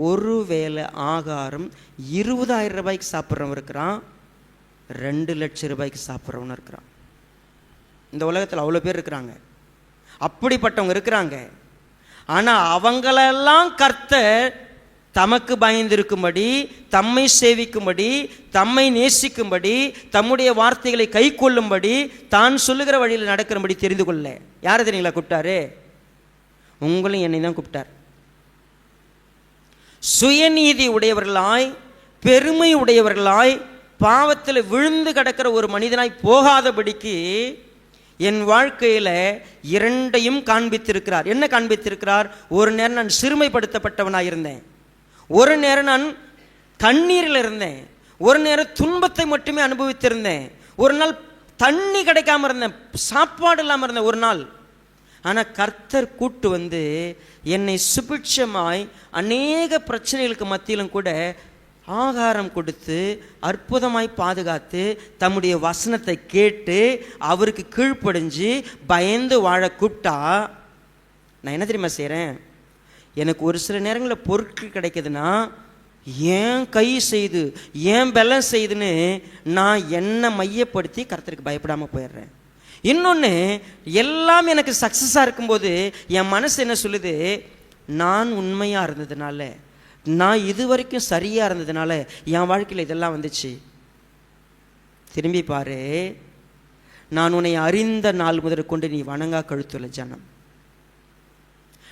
ஒரு வேளை ஆகாரம் 20,000 ரூபாய்க்கு சாப்பிட்றவன் இருக்கிறான், 2 லட்சம் ரூபாய்க்கு சாப்பிட்றவன் இருக்கிறான். இந்த உலகத்தில் அவ்வளோ பேர் இருக்கிறாங்க, அப்படிப்பட்டவங்க இருக்கிறாங்க. ஆனால் அவங்களெல்லாம் கர்த்தர் தமக்கு பயந்திருக்கும்படி, தம்மை சேவிக்கும்படி, தம்மை நேசிக்கும்படி, தம்முடைய வார்த்தைகளை கை கொள்ளும்படி, தான் சொல்லுகிற வழியில் நடக்கிறபடி தெரிந்து கொள்ள யாரை தெரியுங்களா கூப்பிட்டாரு? உங்களையும் என்னை தான் கூப்பிட்டார். சுயநீதி உடையவர்களாய், பெருமை உடையவர்களாய், பாவத்தில் விழுந்து கிடக்கிற ஒரு மனிதனாய் போகாதபடிக்கு என் வாழ்க்கையில் 2ஐயும் காண்பித்திருக்கிறார். என்ன காண்பித்திருக்கிறார்? ஒரு நேரம் நான் சிறுமைப்படுத்தப்பட்டவனாக இருந்தேன், ஒரு நேரம் நான் கண்ணீரில் இருந்தேன், ஒரு நேரம் துன்பத்தை மட்டுமே அனுபவித்திருந்தேன், ஒரு நாள் தண்ணி கிடைக்காம இருந்தேன், சாப்பாடு இல்லாமல் இருந்தேன் ஒரு நாள். ஆனால் கர்த்தர் கூட்டு வந்து என்னை சுபிட்சமாய் அநேக பிரச்சனைகளுக்கு மத்தியிலும் கூட ஆகாரம் கொடுத்து அற்புதமாய் பாதுகாத்து தம்முடைய வசனத்தை கேட்டு அவருக்கு கீழ்ப்படிஞ்சு பயந்து வாழ கூப்பிட்டா நான் என்ன தெரியுமா செய்கிறேன்? எனக்கு ஒரு சில நேரங்களில் பொருட்கள் கிடைக்குதுன்னா ஏன் கை செய்து ஏன் பலம் செய்துன்னு நான் என்னை மையப்படுத்தி கர்த்தருக்கு பயப்படாமல் போயிடுறேன். இன்னொன்று, எல்லாம் எனக்கு சக்ஸஸாக இருக்கும்போது என் மனசு என்ன சொல்லுது? நான் உண்மையாக இருந்ததுனால, நான் இது வரைக்கும் சரியாக இருந்ததுனால என் வாழ்க்கையில் இதெல்லாம் வந்துச்சு. திரும்பி பாரு, நான் உன்னை அறிந்த நாள் முதல் கொண்டு நீ வணங்கா கழுத்துள்ள ஜனம்,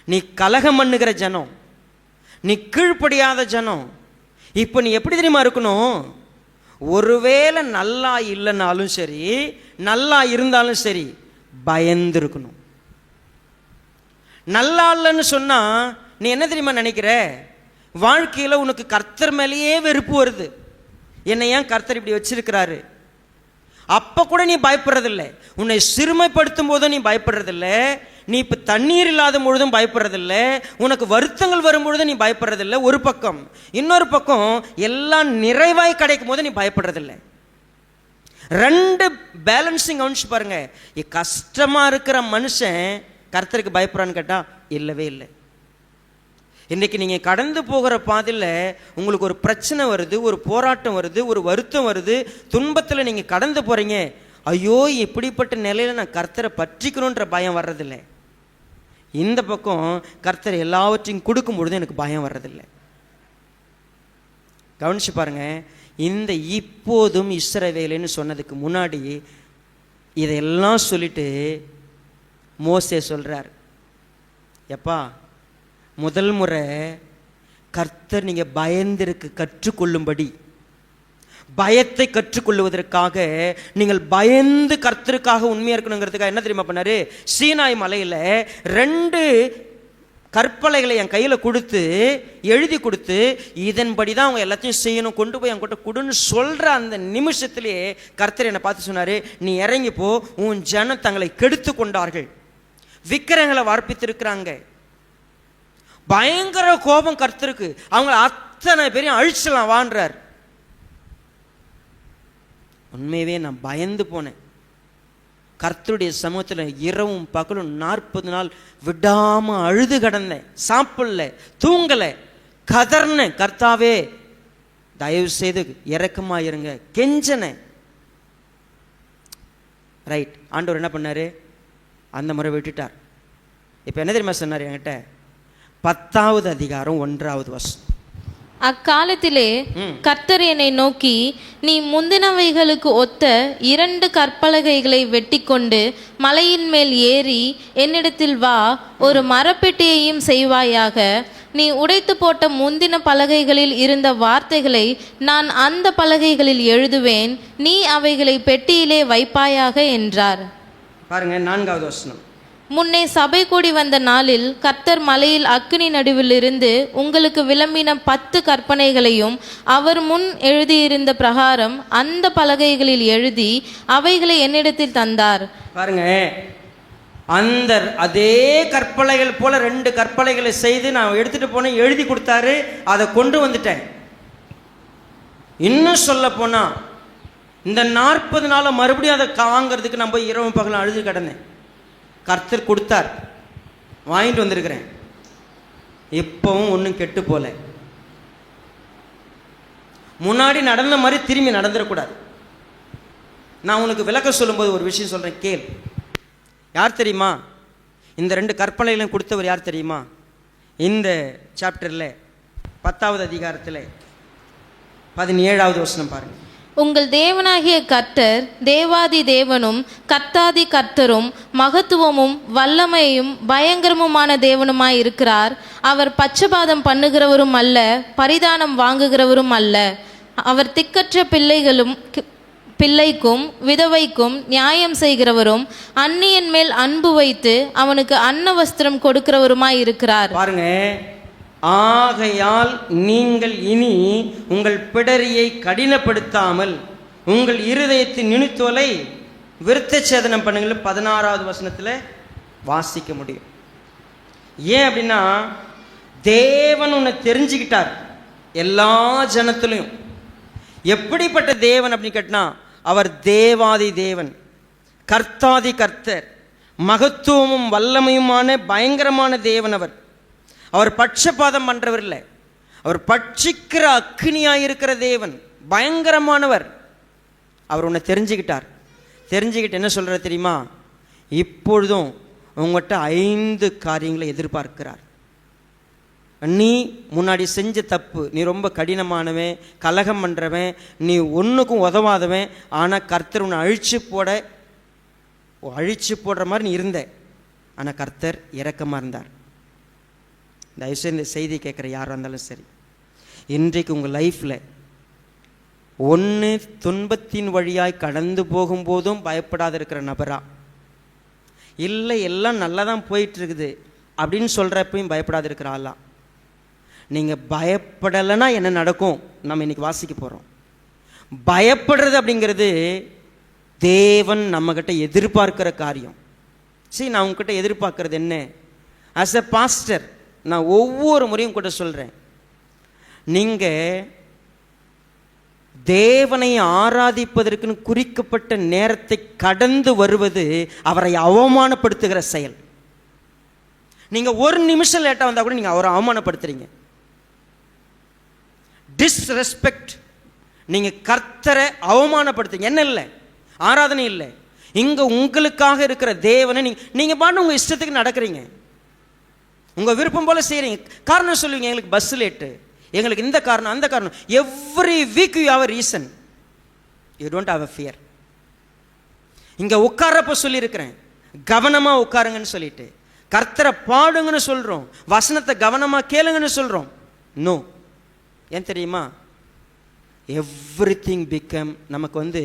நீ கலகம் பண்ணுகிற ஜனம், நீ கீழ்ப்படியாத ஜனம். இப்போ நீ எப்படி தெரியுமா இருக்கணும்? ஒருவேளை நல்லா இல்லைனாலும் சரி, நல்லா இருந்தாலும் சரி, பயந்து இருக்கணும். நல்லா இல்லைன்னு சொன்னா நீ என்ன தெரியுமா நினைக்கிற? வாழ்க்கையில் உனக்கு கர்த்தர் மேலேயே வெறுப்பு வருது. என்னை ஏன் கர்த்தர் இப்படி வச்சிருக்கிறாரு? அப்போ கூட நீ பயப்படுறதில்லை. உன்னை சிறுமைப்படுத்தும் போதும் நீ பயப்படுறதில்லை. நீ இப்போ தண்ணீர் இல்லாத பொழுதும் பயப்படுறதில்லை. உனக்கு வருத்தங்கள் வரும்பொழுதும் நீ பயப்படுறதில்லை ஒரு பக்கம். இன்னொரு பக்கம் எல்லாம் நிறைவாய் கிடைக்கும் போது நீ பயப்படுறதில்லை. 2 பேலன்சிங் கவனிச்சு பாருங்க. கஷ்டமாக இருக்கிற மனுஷன் கர்த்தருக்கு பயப்படுறான்னு கேட்டால் இல்லவே இல்லை. இன்றைக்கி நீங்கள் கடந்து போகிற பாதையில் உங்களுக்கு ஒரு பிரச்சனை வருது, ஒரு போராட்டம் வருது, ஒரு வருத்தம் வருது, துன்பத்தில் நீங்கள் கடந்து போகிறீங்க. ஐயோ, இப்படிப்பட்ட நிலையில் நான் கர்த்தரை பற்றிக்கணுன்ற பயம் வர்றதில்லை. இந்த பக்கம் கர்த்தர் எல்லாவற்றையும் கொடுக்கும் பொழுது எனக்கு பயம் வர்றதில்லை. கவனிச்சு பாருங்க. இந்த இப்போதும் இஸ்ரவேலுன்னு சொன்னதுக்கு முன்னாடி இதையெல்லாம் சொல்லிட்டு மோசே சொல்கிறார், எப்பா முதல் முறை கர்த்தர் நீங்கள் பயந்திருக்கு கற்றுக்கொள்ளும்படி, பயத்தை கற்றுக்கொள்வதற்காக நீங்கள் பயந்து கர்த்தருக்காக உண்மையாக இருக்கணுங்கிறதுக்காக என்ன தெரியுமா பண்ணாரு? சீனாய் மலையில் 2 கற்பலைகளை என் கையில் கொடுத்து எழுதி கொடுத்து இதன்படி தான் அவங்க எல்லாத்தையும் செய்யணும், கொண்டு போய் என்கிட்ட கொடுன்னு சொல்கிற அந்த நிமிஷத்திலே கர்த்தர் என்னை பார்த்து சொன்னார், நீ இறங்கி போ, உன் ஜனம் தங்களை கெடுத்து கொண்டார்கள், விக்கிரங்களை வார்ப்பித்திருக்கிறாங்க. பயங்கர கோபம் கர்த்தருக்கு, அவங்க அத்தனை பேரையும் அழிச்சலாம் வான்றார். உண்மையவே நான் பயந்து போனேன். கர்த்தருடைய சமூகத்தில் இரவும் பகலும் 40 நாள் விடாமல் அழுது கிடந்தேன், சாப்பிடல, தூங்கலை, கதர்னேன். கர்த்தாவே தயவு செய்து இறக்கமாயிருங்க கெஞ்சனேன். ரைட், ஆண்டவர் என்ன பண்ணார், அந்த முறை விட்டுட்டார். இப்போ என்ன தெரியுமா சொன்னார் என்கிட்ட, 10வது அதிகாரம் 1வது வசனம். அக்காலத்திலே கர்த்தர் என்னை நோக்கி, நீ முந்தினவைகளுக்கு ஒத்த 2 கற்பலகைகளை வெட்டி கொண்டு மலையின் மேல் ஏறி என்னிடத்தில் வா, ஒரு மரப்பெட்டியையும் செய்வாயாக. நீ உடைத்து போட்ட முந்தின பலகைகளில் இருந்த வார்த்தைகளை நான் அந்த பலகைகளில் எழுதுவேன், நீ அவைகளை பெட்டியிலே வைப்பாயாக என்றார். பாருங்க 4வது வசனம். முன்னே சபை கூடி வந்த நாளில் கர்த்தர் மலையில் அக்கினி நடுவிலிருந்து உங்களுக்கு விளம்பின 10 கற்பனைகளையும் அவர் முன் எழுதியிருந்த பிரகாரம் அந்த பலகைகளில் எழுதி அவைகளை என்னிடத்தில் தந்தார். பாருங்க, அந்த அதே கற்பலைகள் போல 2 கற்பலைகளை செய்து நான் எடுத்துட்டு போனேன், எழுதி கொடுத்தாரு, அதை கொண்டு வந்துட்டேன். இன்னும் சொல்ல போனா இந்த 40 நாள மறுபடியும் அதை வாங்கிறதுக்கு நான் போய் இரவு பகலும் அழுது கிடந்தேன். கர்த்தர் கொடுத்தார், வாங்கிட்டு வந்திருக்கிறேன். இப்பவும் ஒன்றும் கெட்டு போல. முன்னாடி நடந்த மாதிரி திரும்பி நடந்துடக்கூடாது. நான் உனக்கு விளக்கம் சொல்லும்போது ஒரு விஷயம் சொல்கிறேன், கேள். யார் தெரியுமா இந்த 2 கற்பனைகளையும் கொடுத்தவர்? யார் தெரியுமா? இந்த சாப்டரில் 10வது அதிகாரத்தில் 17வது வசனம் பாருங்கள். உங்கள் தேவனாகிய கர்த்தர் தேவாதி தேவனும் கர்த்தாதி கர்த்தரும் மகத்துவமும் வல்லமையும் பயங்கரமுமான தேவனுமாய் இருக்கிறார். அவர் பட்சபாதம் பண்ணுகிறவரும் அல்ல, பரிதானம் வாங்குகிறவரும் அல்ல. அவர் திக்கற்ற பிள்ளைக்கும் விதவைக்கும் நியாயம் செய்கிறவரும் அந்நியன் மேல் அன்பு வைத்து அவனுக்கு அன்ன வஸ்திரம் கொடுக்கிறவருமாய் இருக்கிறார். பாருங்க, ஆகையால் நீங்கள் இனி உங்கள் பிடரியை கடினப்படுத்தாமல் உங்கள் இருதயத்தின் நுனித்தோலை விருத்த சேதனம் பண்ணுங்கள். 16வது வசனத்தில் வாசிக்க முடியும். ஏன் அப்படின்னா, தேவன் உன்னை தெரிஞ்சுக்கிட்டார் எல்லா ஜனத்திலையும். எப்படிப்பட்ட தேவன் அப்படின்னு கேட்டா, அவர் தேவாதி தேவன், கர்த்தாதி கர்த்தர், மகத்துவமும் வல்லமையுமான பயங்கரமான தேவன். அவர் பட்சபாதம் பண்றவர் இல்லை, அவர் பட்சிக்கிற அக்னியாயிருக்கிற தேவன், பயங்கரமானவர். அவர் உன்னை தெரிஞ்சுக்கிட்டார். தெரிஞ்சுக்கிட்டு என்ன சொல்ற தெரியுமா, இப்பொழுதும் உங்கள்கிட்ட 5 காரியங்களை எதிர்பார்க்கிறார். நீ முன்னாடி செஞ்ச தப்பு, நீ ரொம்ப கடினமானவன், கலகம் பண்ணுறவன், நீ ஒன்றுக்கும் உதவாதவன். ஆனால் கர்த்தர் உன்னை அழிச்சு போடுற மாதிரி நீ இருந்த. ஆனால் கர்த்தர் இரக்கமாக இருந்தார். தயவுசெய்து இந்த செய்தி கேட்குற யாராக இருந்தாலும் சரி, இன்றைக்கு உங்கள் லைஃப்பில் ஒன்று துன்பத்தின் வழியாய் கடந்து போகும்போதும் பயப்படாத இருக்கிற நபரா, இல்லை எல்லாம் நல்லா தான் போயிட்டுருக்குது அப்படின்னு சொல்கிறப்பையும் பயப்படாத இருக்கிற ஆளா? நீங்கள் பயப்படலைன்னா என்ன நடக்கும் நம்ம இன்றைக்கி வாசிக்க போகிறோம். பயப்படுறது அப்படிங்கிறது தேவன் நம்மக்கிட்ட எதிர்பார்க்கிற காரியம். சரி, நான் உங்ககிட்ட எதிர்பார்க்கறது என்ன? ஆஸ் எ பாஸ்டர் நான் ஒவ்வொரு முறையும் கூட சொல்கிறேன், நீங்கள் தேவனை ஆராதிப்பதற்குன்னு குறிக்கப்பட்ட நேரத்தை கடந்து வருவது அவரை அவமானப்படுத்துகிற செயல். நீங்கள் ஒரு நிமிஷம் லேட்டாக வந்தால் கூட நீங்கள் அவரை அவமானப்படுத்துறீங்க. டிஸ்ரெஸ்பெக்ட். நீங்கள் கர்த்தரை அவமானப்படுத்துங்க. என்ன இல்லை, ஆராதனை இல்லை. இங்கே உங்களுக்காக இருக்கிற தேவனை நீங்கள் பாட்டு உங்கள் இஷ்டத்துக்கு நடக்கிறீங்க, உங்கள் விருப்பம் போல் செய்கிறீங்க. காரணம் சொல்லுவீங்க, எங்களுக்கு பஸ் லேட்டு, எங்களுக்கு இந்த காரணம் அந்த காரணம். Every week you have a reason. You don't have a fear. இங்கே உட்காரப்போ சொல்லியிருக்கிறேன், கவனமாக உட்காருங்கன்னு சொல்லிட்டு, கர்த்தரை பாடுங்கன்னு சொல்கிறோம், வசனத்தை கவனமாக கேளுங்கன்னு சொல்கிறோம். நோ, ஏன் தெரியுமா, எவ்ரிதிங் பிகம் நமக்கு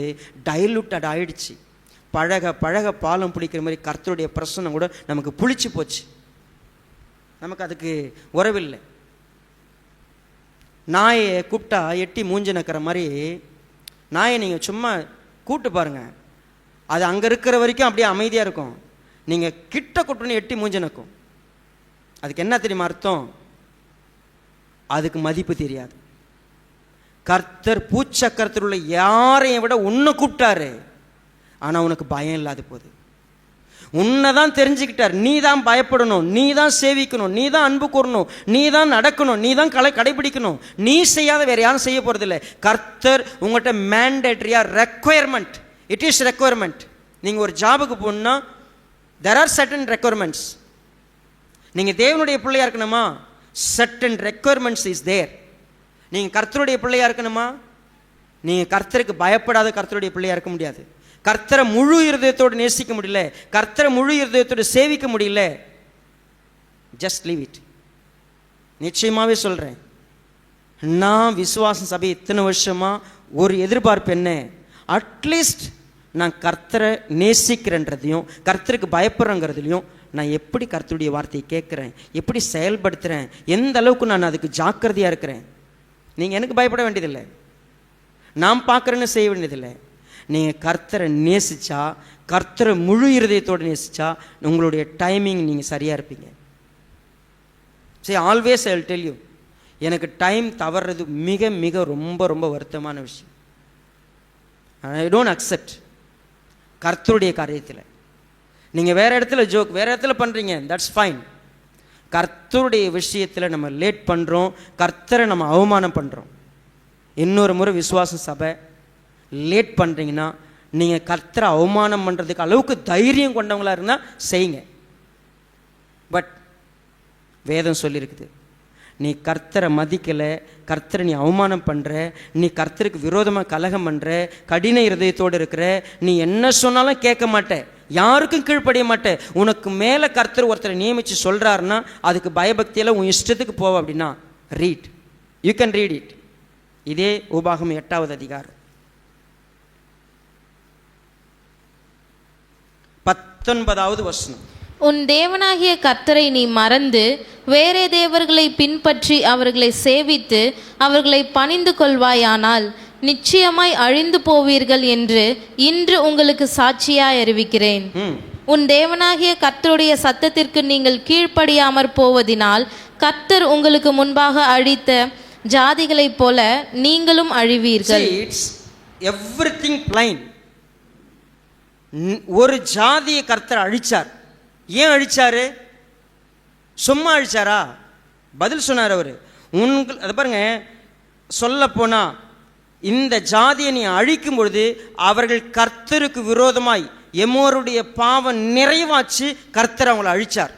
டைலூட்டட் ஆயிடுச்சு. பழக பழக பாலம் பிடிக்கிற மாதிரி கர்த்தருடைய பிரசன்னம் கூட நமக்கு புளிச்சு போச்சு. நமக்கு அதுக்கு உறவில்லை. நாயை கூப்பிட்டா எட்டி மூஞ்சி நக்கிற மாதிரி நாயை நீங்கள் சும்மா கூப்பிட்டு பாருங்கள், அது அங்கே இருக்கிற வரைக்கும் அப்படியே அமைதியாக இருக்கும். நீங்கள் கிட்ட கூட்டணும் எட்டி மூஞ்சி நக்கும். அதுக்கு என்ன தெரியுமா அர்த்தம்? அதுக்கு மதிப்பு தெரியாது. கர்த்தர் பூச்சக்கரத்தில் உள்ள யாரையும் விட உன்னை கூப்பிட்டாரு, ஆனால் உனக்கு பயம் இல்லாத போது. உன்னை தான் தெரிஞ்சுக்கிட்டார். நீ தான் பயப்படணும், நீ தான் சேவிக்கணும், நீ தான் அன்பு கூறணும், நீ தான் நடக்கணும், நீ தான் கடைபிடிக்கணும். நீ செய்யாத வேற யாரும் செய்ய போறதில்லை. கர்த்தர் உங்கள்கிட்ட மேண்டேட்டரியா ரெக்குயர்மெண்ட், இட் இஸ் ரெக்குயர்மெண்ட். நீங்கள் ஒரு ஜாபுக்கு போகணுன்னா தெர் ஆர் சர்டன் ரெக்குயர்மெண்ட்ஸ். நீங்கள் தேவனுடைய பிள்ளையா இருக்கணுமா, சர்டன் ரெக்குயர்மெண்ட்ஸ் இஸ் தேர். நீங்கள் கர்த்தருடைய பிள்ளையா இருக்கணுமா, நீங்கள் கர்த்தருக்கு பயப்படாத கர்த்தருடைய பிள்ளையா இருக்க முடியாது. கர்த்தரை முழு இருதயத்தோடு நேசிக்க முடியல, கர்த்தரை முழு இருதயத்தோடு சேவிக்க முடியல, ஜஸ்ட் லீவ் இட். நிச்சயமாகவே சொல்கிறேன், நான் விசுவாசம் சபை இத்தனை வருஷமா ஒரு எதிர்பார்ப்பு என்ன, அட்லீஸ்ட் நான் கர்த்தரை நேசிக்கிறேன்றதையும் கர்த்தருக்கு பயப்படுறேங்கிறதுலையும் நான் எப்படி கர்த்தருடைய வார்த்தையை கேட்குறேன், எப்படி செயல்படுத்துகிறேன், எந்த அளவுக்கு நான் அதுக்கு ஜாக்கிரதையாக இருக்கிறேன். நீங்கள் எனக்கு பயப்பட வேண்டியதில்லை, நான் பார்க்குறேன்னு செய்ய வேண்டியதில்லை. நீங்கள் கர்த்தரை நேசித்தா, கர்த்தரை முழு இருதயத்தோடு நேசித்தா உங்களுடைய டைமிங் நீங்கள் சரியாக இருப்பீங்க. சரி, always I will tell you, எனக்கு டைம் தவறுறது மிக மிக ரொம்ப ரொம்ப வருத்தமான விஷயம். I don't accept. கர்த்தருடைய காரியத்தில் நீங்கள் வேறு இடத்துல ஜோக், வேறு இடத்துல பண்ணுறீங்க, தட்ஸ் ஃபைன். கர்த்தருடைய விஷயத்தில் நம்ம லேட் பண்ணுறோம், கர்த்தரை நம்ம அவமானம் பண்ணுறோம். இன்னொரு முறை விசுவாச சபை லேட் பண்ணுறீங்கன்னா நீங்கள் கர்த்தரை அவமானம் பண்ணுறதுக்கு அளவுக்கு தைரியம் கொண்டவங்களாக இருந்தால் செய்யுங்க. பட் வேதம் சொல்லியிருக்குது, நீ கர்த்தரை மதிக்கலை, கர்த்தரை நீ அவமானம் பண்ணுற, நீ கர்த்தருக்கு விரோதமாக கலகம் பண்ணுற, கடின இருதயத்தோடு இருக்கிற, நீ என்ன சொன்னாலும் கேட்க மாட்டே, யாருக்கும் கீழ்ப்படிய மாட்டேன், உனக்கு மேலே கர்த்தர் ஒருத்தரை நியமித்து சொல்கிறாருன்னா அதுக்கு பயபக்தியில் உன் இஷ்டத்துக்கு போவ அப்படின்னா read, you can read it. இதே உபாகம் 8வது அதிகாரம் 19வது வசனம். உன் தேவனாகிய கர்த்தரை நீ மறந்து வேறே தேவர்களை பின்பற்றி அவர்களை சேவித்து அவர்களை பணிந்து கொள்வாயானால் நிச்சயமாய் அழிந்து போவீர்கள் என்று இன்று உங்களுக்கு சாட்சியாய் அறிவிக்கிறேன். உன் தேவனாகிய கர்த்தருடைய சத்தத்திற்கு நீங்கள் கீழ்ப்படியாமற் போவதினால் கர்த்தர் உங்களுக்கு முன்பாக அழித்த ஜாதிகளைப் போல நீங்களும் அழிவீர்கள். Everything plain. ஒரு ஜாதியை கர்த்தர் அழிச்சார். ஏன் அழிச்சாரு? சும்மா அழிச்சாரா? பதில் சொன்னார் அவர். அதை பாருங்க, சொல்ல போனா இந்த ஜாதியை நீ அழிக்கும் பொழுது அவர்கள் கர்த்தருக்கு விரோதமாய் எமோருடைய பாவம் நிறைவாச்சு கர்த்தர் அவங்களை அழிச்சார்.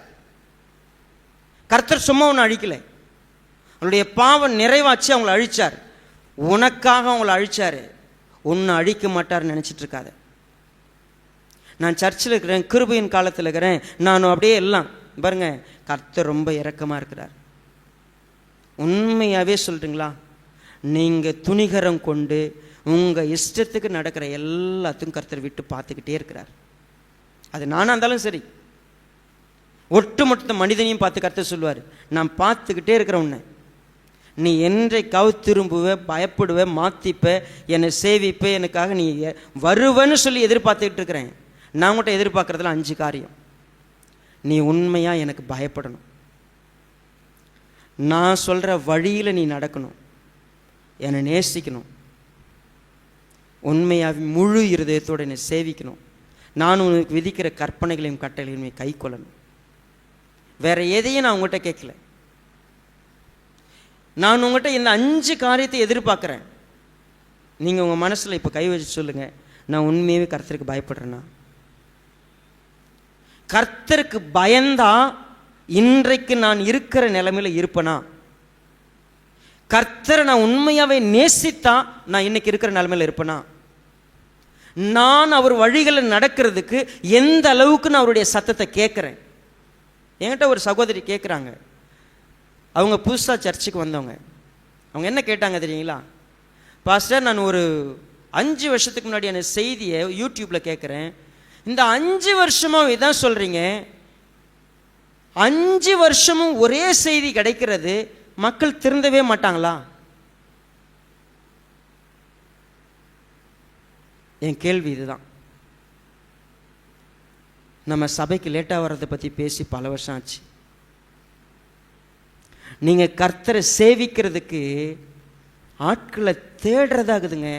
கர்த்தர் சும்மா ஒன்று அழிக்கலை, அவங்களுடைய பாவம் நிறைவாச்சு அவங்களை அழிச்சார். உனக்காக அவங்களை அழிச்சாரு, ஒன்று அழிக்க மாட்டார்னு நினச்சிட்டு இருக்காத. நான் சர்ச்சில் இருக்கிறேன், கிருபையின் காலத்தில் இருக்கிறேன், நான் அப்படியே எல்லாம் பாருங்க, கர்த்தர் ரொம்ப இரக்கமாக இருக்கிறார். உண்மையாகவே சொல்கிறீங்களா? நீங்கள் துணிகரம் கொண்டு உங்கள் இஷ்டத்துக்கு நடக்கிற எல்லாத்தையும் கர்த்தர் விட்டு பார்த்துக்கிட்டே இருக்கிறார். அது நானாக இருந்தாலும் சரி, ஒட்டுமொத்த மனிதனையும் பார்த்து கர்த்தர் சொல்லுவார், நான் பார்த்துக்கிட்டே இருக்கிற உன்னை, நீ என்றைக்காவது திரும்புவ, பயப்படுவ, மாற்றிப்ப, என்னை சேவிப்ப, எனக்காக நீ வருவன்னு சொல்லி எதிர்பார்த்துக்கிட்டு இருக்கிறேன். நான் உங்கள்கிட்ட எதிர்பார்க்குறதுல 5 காரியம். நீ உண்மையாக எனக்கு பயப்படணும், நான் சொல்கிற வழியில் நீ நடக்கணும், என்னை நேசிக்கணும், உண்மையாக முழு இருதயத்தோடு என்னை சேவிக்கணும், நான் உனக்கு விதிக்கிற கற்பனைகளையும் கட்டளைகளையும் நீ கை கொள்ளணும். வேறு எதையும் நான் உங்கள்கிட்ட கேட்கல. நான் உங்கள்கிட்ட இந்த 5 காரியத்தை எதிர்பார்க்குறேன். நீங்கள் உங்கள் மனசில் இப்போ கை வச்சு சொல்லுங்கள், நான் உண்மையாகவே கர்த்தருக்கு பயப்படுறேன்னா? கர்த்தருக்கு பயந்தா இன்றைக்கு நான் இருக்கிற நிலைமையில் இருப்பேனா? கர்த்தரை நான் உண்மையாகவே நேசித்தா நான் இன்னைக்கு இருக்கிற நிலைமையில் இருப்பேனா? நான் அவர் வழிகளில் நடக்கிறதுக்கு எந்த அளவுக்கு நான் அவருடைய சத்தத்தை கேட்குறேன்? என்கிட்ட ஒரு சகோதரி கேட்குறாங்க, அவங்க புதுசாக சர்ச்சுக்கு வந்தவங்க. அவங்க என்ன கேட்டாங்க தெரியுங்களா? பாஸ்டர், நான் ஒரு 5 வருஷத்துக்கு முன்னாடியான செய்தியை யூடியூப்பில் கேட்குறேன், இந்த 5 வருஷமாக இதான் சொல்கிறீங்க, 5 வருஷமும் ஒரே செய்தி கிடைக்கிறது, மக்கள் திருந்தவே மாட்டாங்களா? என் கேள்வி இதுதான். நம்ம சபைக்கு லேட்டாக வர்றதை பற்றி பேசி பல வருஷம் ஆச்சு. நீங்கள் கர்த்தரை சேவிக்கிறதுக்கு ஆட்களை தேடுறதாகுதுங்க.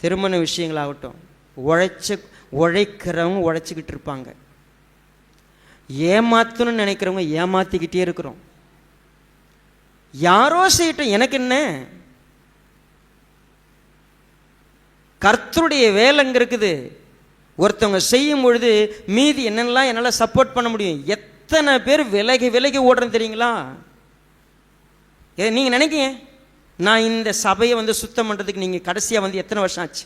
திருமண விஷயங்களாகட்டும், உழைக்கிறவங்க உழைச்சிக்கிட்டு இருப்பாங்க, ஏமாத்தணும்னு நினைக்கிறவங்க ஏமாத்திக்கிட்டே இருக்கிறோம். யாரோ செய்யட்டும், எனக்கு என்ன? கர்த்தருடைய வேலை அங்கே இருக்குது. ஒருத்தவங்க செய்யும் பொழுது மீதி என்னென்னலாம் என்னால் சப்போர்ட் பண்ண முடியும். எத்தனை பேர் விலகி விலகி ஓடுறேன்னு தெரியுங்களா? நீங்கள் நினைக்கிங்க, நான் இந்த சபையை வந்து சுத்தம் பண்ணுறதுக்கு நீங்கள் கடைசியாக வந்து எத்தனை வருஷம் ஆச்சு?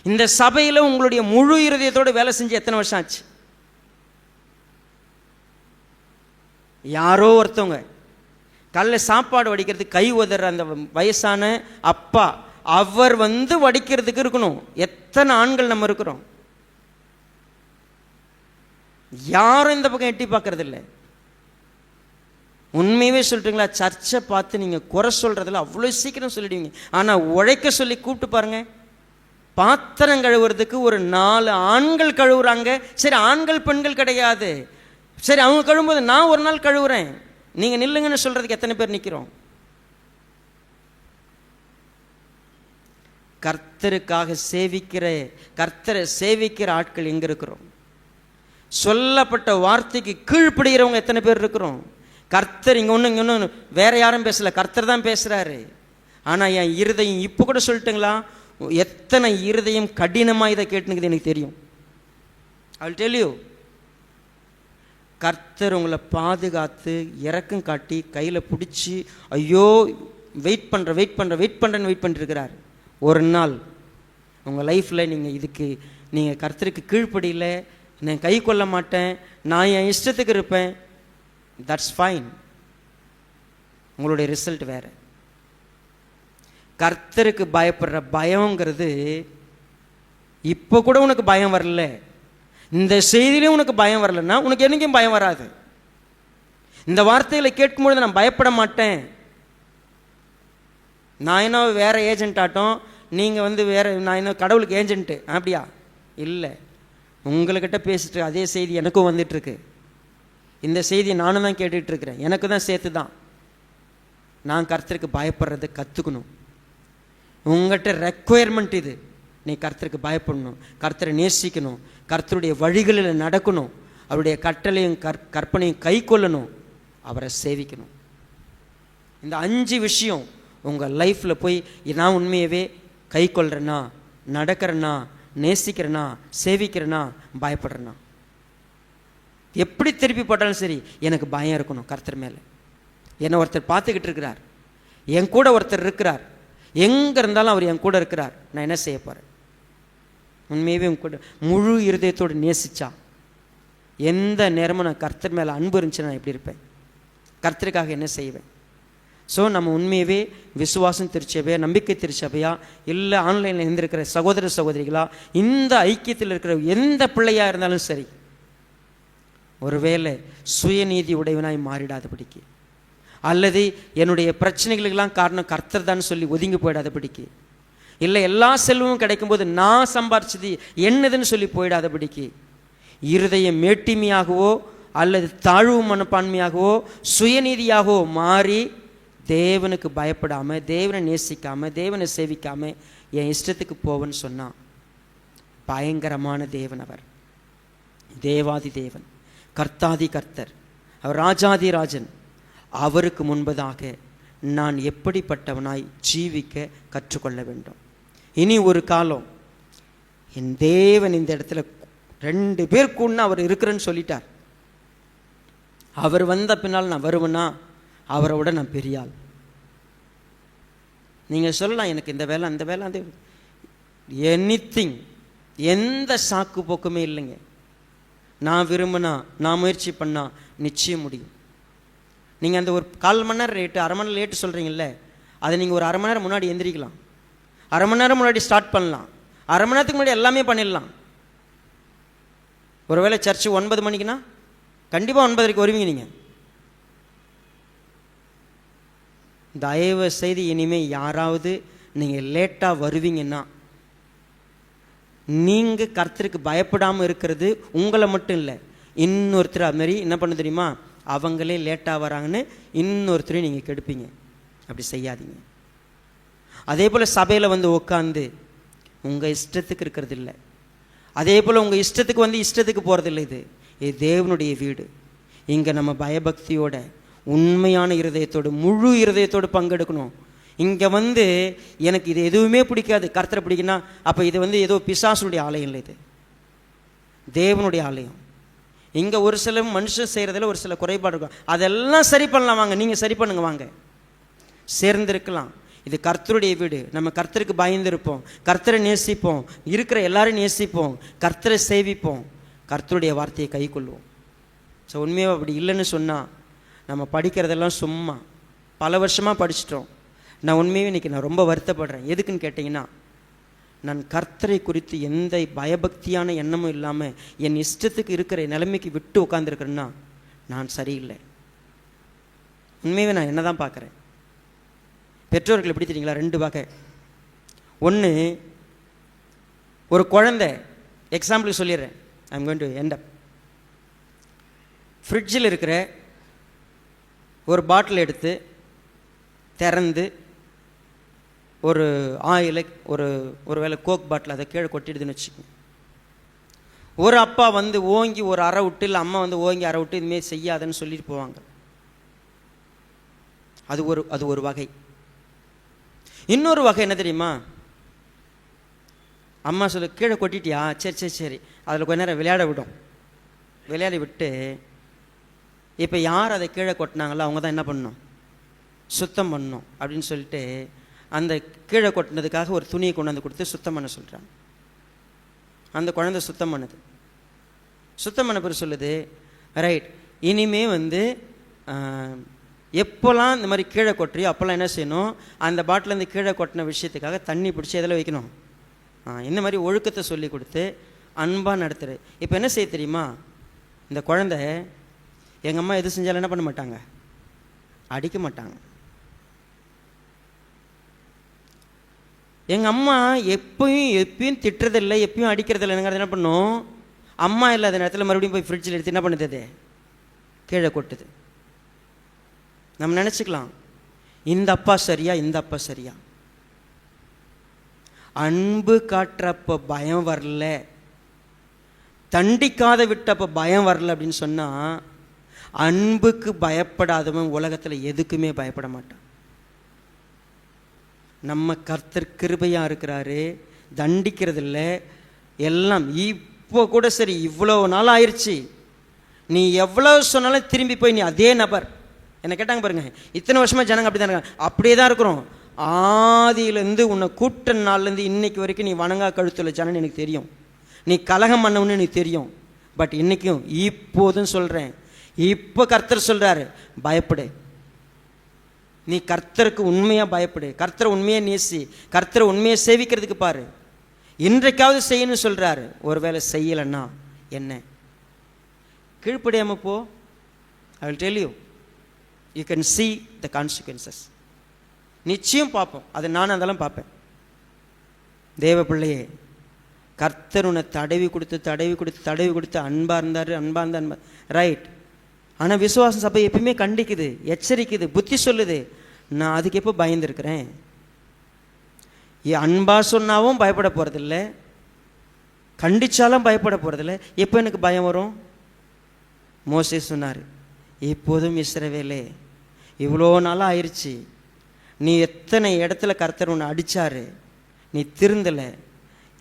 இந்த சபையில் உங்களுடைய முழு இருதயத்தோடு வேலை செஞ்சு எத்தனை வருஷம் ஆச்சு? யாரோ ஒருத்தவங்க காலைல சாப்பாடு வடிக்கிறதுக்கு கை உதற அந்த வயசான அப்பா, அவர் வந்து வடிக்கிறதுக்கு இருக்கணும். எத்தனை ஆண்கள் நம்ம இருக்கிறோம்? யாரும் இந்த பக்கம் எட்டி பார்க்கறது இல்லை. உண்மையவே சொல்லிட்டுங்களா, சர்ச்சை பார்த்து நீங்கள் குறை சொல்கிறதில்ல, அவ்வளோ சீக்கிரம் சொல்லிடுவீங்க. ஆனால் உழைக்க சொல்லி கூப்பிட்டு பாருங்க, பாத்திரம் கழுவுறதுக்கு ஒரு 4 ஆண்கள் கழுவுறாங்க. சரி, ஆண்கள் பெண்கள் கிடையாது, சரி அவங்க கழுவும்போது நான் ஒரு நாள் கழுவுறேன், நீங்கள் நில்லுங்கன்னு சொல்கிறதுக்கு எத்தனை பேர் நிற்கிறோம்? கர்த்தருக்காக கர்த்தரை சேவிக்கிற ஆட்கள் எங்கே இருக்கிறோம்? சொல்லப்பட்ட வார்த்தைக்கு கீழ்ப்படுகிறவங்க எத்தனை பேர் இருக்கிறோம்? கர்த்தர் இங்கே ஒன்று வேற யாரும் பேசல, கர்த்தர் தான் பேசுகிறாரு. ஆனால் என் இருதயம் இப்போ கூட சொல்லிட்டுங்களா, எத்தனை இருதயம் கடினமாக இதை கேட்டுனுக்குது எனக்கு தெரியும். I will tell you. கர்த்தர் உங்களை பாதுகாத்து இரக்கம் காட்டி கையில் பிடிச்சி ஐயோ வெயிட் பண்ணிருக்கிறார். ஒரு நாள் உங்கள் லைஃப்பில் நீங்கள் கர்த்தருக்கு கீழ்ப்படியில், நான் கை கொள்ள மாட்டேன், நான் என் இஷ்டத்துக்கு இருப்பேன், தட்ஸ் ஃபைன். உங்களுடைய ரிசல்ட் வேறு. கர்த்தருக்கு பயப்படுற பயங்கிறது, இப்போ கூட உனக்கு பயம் வரல, இந்த செய்தியிலையும் உனக்கு பயம் வரலன்னா உனக்கு என்னைக்கும் பயம் வராது. இந்த வார்த்தைகளை கேட்கும்பொழுது நான் பயப்பட மாட்டேன், நான் என்ன வேற ஏஜென்ட் ஆட்டம், நீங்கள் வந்து வேற, நான் என்ன கடவுளுக்கு ஏஜென்ட்டு அப்படியா? இல்லை, உங்கள்கிட்ட பேசிட்டு அதே செய்தி எனக்கும் வந்துட்டுருக்கு. இந்த செய்தியை நானும் தான் கேட்டுட்ருக்கிறேன், எனக்கு தான் சேர்த்து தான். நான் கர்த்தருக்கு பயப்படுறதை கற்றுக்கணும். உங்கள்கிட்ட ரெக்குயர்மெண்ட் இது. நீ கர்த்தருக்கு பயப்படணும், கர்த்தரை நேசிக்கணும், கர்த்தருடைய வழிகளில் நடக்கணும், அவருடைய கட்டளையும் கற்பனையும் கை கொள்ளணும், அவரை சேவிக்கணும். இந்த 5 விஷயம் உங்கள் லைஃப்பில் போய் நான் உண்மையவே கை கொள்கிறேன்னா, நடக்கிறேன்னா, நேசிக்கிறேன்னா, சேவிக்கிறேன்னா, பயப்படுறேன்னா, எப்படி திருப்பி போட்டாலும் சரி எனக்கு பயம் இருக்கணும் கர்த்தர் மேலே. என்னை ஒருத்தர் பார்த்துக்கிட்டு இருக்கிறார், என் கூட ஒருத்தர் இருக்கிறார், எங்கே இருந்தாலும் அவர் என் கூட இருக்கிறார், நான் என்ன செய்ய போகிறேன்? உண்மையாகவே உங்க கூட முழு இருதயத்தோடு நேசிச்சா, எந்த நேரமும் நான் கர்த்தர் மேலே அன்பு இருந்துச்சு, நான் எப்படி இருப்பேன்? கர்த்தருக்காக என்ன செய்வேன்? ஸோ நம்ம உண்மையவே விசுவாசம் திருச்சபையா, நம்பிக்கை திருச்சபையா, இல்லை ஆன்லைனில் இருந்திருக்கிற சகோதர சகோதரிகளா, இந்த ஐக்கியத்தில் இருக்கிற எந்த பிள்ளையாக இருந்தாலும் சரி, ஒருவேளை சுயநீதி உடையவனாய் மாறிடாதபடிக்கு, அல்லது என்னுடைய பிரச்சனைகளுக்கெல்லாம் காரணம் கர்த்தர் தான் சொல்லி ஒதுங்கி போயிடாதபடிக்கு, இல்லை எல்லா செல்வமும் கிடைக்கும்போது நான் சம்பாரிச்சது என்னதுன்னு சொல்லி போயிடாதபடிக்கு, இருதயம் மேட்டிமையாகவோ அல்லது தாழ்வு மனப்பான்மையாகவோ சுயநீதியாகவோ மாறி தேவனுக்கு பயப்படாமல், தேவனை நேசிக்காமல், தேவனை சேவிக்காமல் என் இஷ்டத்துக்கு போவன்னு சொன்னான், பயங்கரமான தேவன் அவர். தேவாதி தேவன், கர்த்தாதி கர்த்தர், அவர் ராஜாதி ராஜன். அவருக்கு முன்பதாக நான் எப்படிப்பட்டவனாய் ஜீவிக்க கற்றுக்கொள்ள வேண்டும். இனி ஒரு காலம் என் தேவன் இந்த இடத்துல 2 பேர் கூட அவர் இருக்கிறேன்னு சொல்லிட்டார். அவர் வந்த பின்னால் நான் வருவேன்னா அவரை விட நான் பெரிய ஆள். நீங்கள் சொல்லலாம் எனக்கு இந்த வேலை அந்த வேலை, அந்த எனிதிங், எந்த சாக்கு போக்குமே இல்லைங்க. நான் விரும்பினா, நான் முயற்சி பண்ணால் நிச்சயம் முடியும். நீங்கள் அந்த ஒரு 1/4 மணி நேரம் லேட்டு, அரை மணி நேரம் லேட்டு சொல்கிறீங்கல்ல, அதை நீங்கள் ஒரு அரை மணி நேரம் முன்னாடி எந்திரிக்கலாம், அரை மணி நேரம் முன்னாடி ஸ்டார்ட் பண்ணலாம், அரை மணி நேரத்துக்கு முன்னாடி எல்லாமே பண்ணிடலாம். ஒருவேளை சர்ச்சு 9 மணிக்குன்னா கண்டிப்பாக 9:30 வருவீங்க நீங்கள். தயவு செய்து இனிமேல் யாராவது நீங்கள் லேட்டாக வருவீங்கன்னா, நீங்கள் கர்த்தருக்கு பயப்படாமல் இருக்கிறது உங்களை மட்டும் இல்லை, இன்னொருத்தர் அது மாதிரி என்ன பண்ண தெரியுமா, அவங்களே லேட்டாக வராங்கன்னு இன்னொருத்தரையும் நீங்கள் கெடுப்பீங்க. அப்படி செய்யாதீங்க. அதே போல் சபையில் வந்து உட்காந்து உங்கள் இஷ்டத்துக்கு இருக்கிறது இல்லை, அதே போல் உங்கள் இஷ்டத்துக்கு வந்து இஷ்டத்துக்கு போகிறதில்லை. இது தேவனுடைய வீடு. இங்கே நம்ம பயபக்தியோட உண்மையான இருதயத்தோடு முழு இருதயத்தோடு பங்கெடுக்கணும். இங்கே வந்து எனக்கு இது எதுவுமே பிடிக்காது, கர்த்தரை பிடிக்குன்னா அப்போ இது வந்து ஏதோ பிசாசுடைய ஆலயம் இல்லை, இது தேவனுடைய ஆலயம். இங்கே ஒரு சில மனுஷன் செய்கிறதுல ஒரு சில குறைபாடு இருக்கும், அதெல்லாம் சரி பண்ணலாம். வாங்க, நீங்கள் சரி பண்ணுங்க, வாங்க சேர்ந்திருக்கலாம். இது கர்த்தருடைய வீடு. நம்ம கர்த்தருக்கு பயந்திருப்போம், கர்த்தரை நேசிப்போம், இருக்கிற எல்லாரும் நேசிப்போம், கர்த்தரை சேவிப்போம், கர்த்தருடைய வார்த்தையை கை கொள்வோம். ஸோ உண்மையாக அப்படி இல்லைன்னு சொன்னால் நம்ம படிக்கிறதெல்லாம் சும்மா பல வருஷமாக படிச்சிட்டோம். நான் உண்மையாக இன்றைக்கி நான் ரொம்ப வருத்தப்படுறேன். எதுக்குன்னு கேட்டிங்கன்னா, நான் கர்த்தரை குறித்து எந்த பயபக்தியான எண்ணமும் இல்லாமல் என் இஷ்டத்துக்கு இருக்கிற நிலைமைக்கு விட்டு உட்காந்துருக்கிறேன்னா நான் சரியில்லை. உண்மையாக நான் என்ன தான் பார்க்குறேன். பெற்றோர்கள் எப்படி தெரியுங்களா, 2 வகை. ஒன்று, ஒரு குழந்தை, எக்ஸாம்பிளுக்கு சொல்லிடுறேன், I'm going to end up. ஃப்ரிட்ஜில் இருக்கிற ஒரு பாட்டில் எடுத்து திறந்து ஒரு ஆயிலை ஒரு வேளை கோக் பாட்டில் அதை கீழே கொட்டிடுதுன்னு வச்சுக்கோங்க. ஒரு அப்பா வந்து ஓங்கி ஒரு அரை விட்டு, இல்லை அம்மா வந்து ஓங்கி அரை விட்டு இதுமாரி செய்யாதுன்னு சொல்லிட்டு போவாங்க. அது ஒரு வகை. இன்னொரு வகை என்ன தெரியுமா, அம்மா சொல்ல கீழே கொட்டிட்டியா, சரி சரி சரி, அதில் கொஞ்ச நேரம் விளையாட விடும், விளையாடி விட்டு இப்போ யார் அதை கீழே கொட்டினாங்களோ அவங்க தான் என்ன பண்ணணும், சுத்தம் பண்ணணும் அப்படின்னு சொல்லிட்டு அந்த கீழே கொட்டினதுக்காக ஒரு துணியை கொண்டு வந்து கொடுத்து சுத்தம் பண்ண சொல்கிறாங்க. அந்த குழந்தை சுத்தம் பண்ணுது. சுத்தம் பண்ண பிறகு சொல்லுது, ரைட், இனிமே வந்து எப்போல்லாம் இந்த மாதிரி கீழே கொட்டுறியோ அப்போல்லாம் என்ன செய்யணும், அந்த பாட்டிலேருந்து கீழே கொட்டின விஷயத்துக்காக தண்ணி பிடிச்சி எதில் வைக்கணும், இந்த மாதிரி ஒழுக்கத்தை சொல்லி கொடுத்து அன்பாக நடத்துரு. இப்போ என்ன செய்ய தெரியுமா, இந்த குழந்தை எங்கள் அம்மா எது செஞ்சாலும் என்ன பண்ண மாட்டாங்க, அடிக்க மாட்டாங்க. எங்கள் அம்மா எப்பயும் திட்டுறதில்லை, எப்பயும் அடிக்கிறதில்லைங்கிறது என்ன பண்ணும், அம்மா இல்லாத நேரத்தில் மறுபடியும் போய் ஃப்ரிட்ஜில் எடுத்து என்ன பண்ணுது, கீழே கொட்டுது. நம்ம நினச்சிக்கலாம், இந்த அப்பா சரியா இந்த அப்பா சரியா. அன்பு காட்டுறப்போ பயம் வரல, தண்டிக்காத விட்டப்போ பயம் வரல அப்படின்னு சொன்னால், அன்புக்கு பயப்படாதவன் உலகத்தில் எதுக்குமே பயப்பட மாட்டான். நம்ம கர்த்தர் கிருபையாக இருக்கிறாரு, தண்டிக்கிறது இல்லை எல்லாம். இப்போ கூட சரி, இவ்வளோ நாள் ஆயிடுச்சு, நீ எவ்வளோ சொன்னாலும் திரும்பி போய் நீ அதே நபர். என்ன கேட்டாங்க பாருங்க, இத்தனை வருஷமாக ஜனங்க அப்படி தான் இருக்காங்க. அப்படியே தான் இருக்கிறோம். ஆதியிலேருந்து உன்னை கூட்ட நாள்லேருந்து இன்னைக்கு வரைக்கும் நீ வணங்கா கழுத்துல ஜனன்னு எனக்கு தெரியும், நீ கலகம் பண்ணவன்னு எனக்கு தெரியும். பட் இன்றைக்கும் இப்போதும் சொல்கிறேன், இப்போ கர்த்தர் சொல்கிறாரு, பயப்படு. நீ கர்த்தருக்கு உண்மையாக பயப்படு, கர்த்தரை உண்மையாக நேசி, கர்த்தரை உண்மையாக சேவிக்கிறதுக்கு பாரு. இன்றைக்காவது செய்யணும்னு சொல்கிறாரு. ஒருவேளை செய்யலைன்னா என்ன, கீழ்ப்படியாமல் போ. I will tell you, you can see the consequences. நிச்சயம் பார்ப்போம், அதை நானும் அதெல்லாம் பார்ப்பேன். தேவ பிள்ளையே, கர்த்தர் உன்னை தடவி கொடுத்து அன்பாக இருந்தார் ரைட். ஆனால் விசுவாசம் சபை எப்பயுமே கண்டிக்குது, எச்சரிக்குது, புத்தி சொல்லுது. நான் அதுக்கு எப்போ பயந்துருக்கிறேன்? அன்பாக சொன்னாவும் பயப்பட போகிறதில்ல, கண்டிச்சாலும் பயப்பட போகிறதில்ல. எப்போ எனக்கு பயம் வரும்? மோசே சொன்னார், இப்போதும் இஸ்ரவேலே, இவ்வளோ நாளாக ஆயிடுச்சு, நீ எத்தனை இடத்துல கர்த்தர் உன்னை அடித்தாரு, நீ திருந்தலை,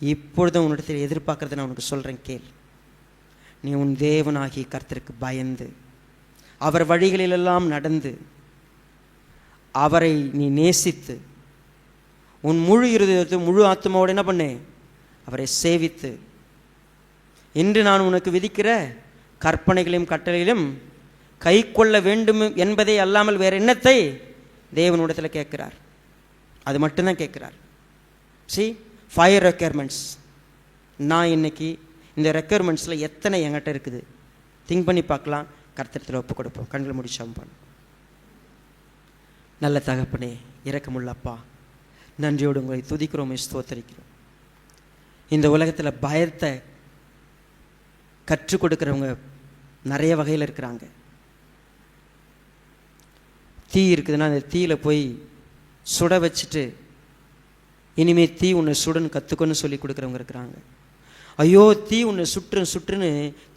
இப்பொழுதும் உன்னிடத்தில் எதிர்பார்க்கறத நான் உனக்கு சொல்கிறேன் கேள். நீ உன் தேவனாகி கர்த்தருக்கு பயந்து அவர் வழிகளிலெல்லாம் நடந்து அவரை நீ நேசித்து உன் முழு இருதயத்தை முழு ஆத்மாவோடு என்ன பண்ணு, அவரை சேவித்து, இன்று நான் உனக்கு விதிக்கிற கற்பனைகளையும் கட்டளையிலும் கை கொள்ள வேண்டும் என்பதை அல்லாமல் வேறு எண்ணத்தை தேவனிடத்தில் கேட்கிறார். அது மட்டும்தான் கேட்குறார். See, 5 requirements. நான் இன்னைக்கு இந்த ரெக்குயர்மெண்ட்ஸில் எத்தனை என்கிட்ட இருக்குது? திங்க் பண்ணி பார்க்கலாம். கர்த்தரத்தில் ஒப்பு கொடுப்போம். கண்களை முடிச்சோம் பண்ண. நல்ல தகப்பனே, இரக்கமுள்ள அப்பா, நன்றியோடு உங்களை துதிக்கிறோம், ஸ்தோத்தரிக்கிறோம். இந்த உலகத்தில் பயத்தை கற்றுக் கொடுக்குறவங்க நிறைய வகையில் இருக்கிறாங்க. தீ இருக்குதுன்னா அந்த தீயில் போய் சுட வச்சுட்டு இனிமேல் தீ உன்னை சுடன்னு கற்றுக்கொன்னு சொல்லி கொடுக்குறவங்க இருக்கிறாங்க. ஐயோ தீ உன்னை சுற்றுன்னு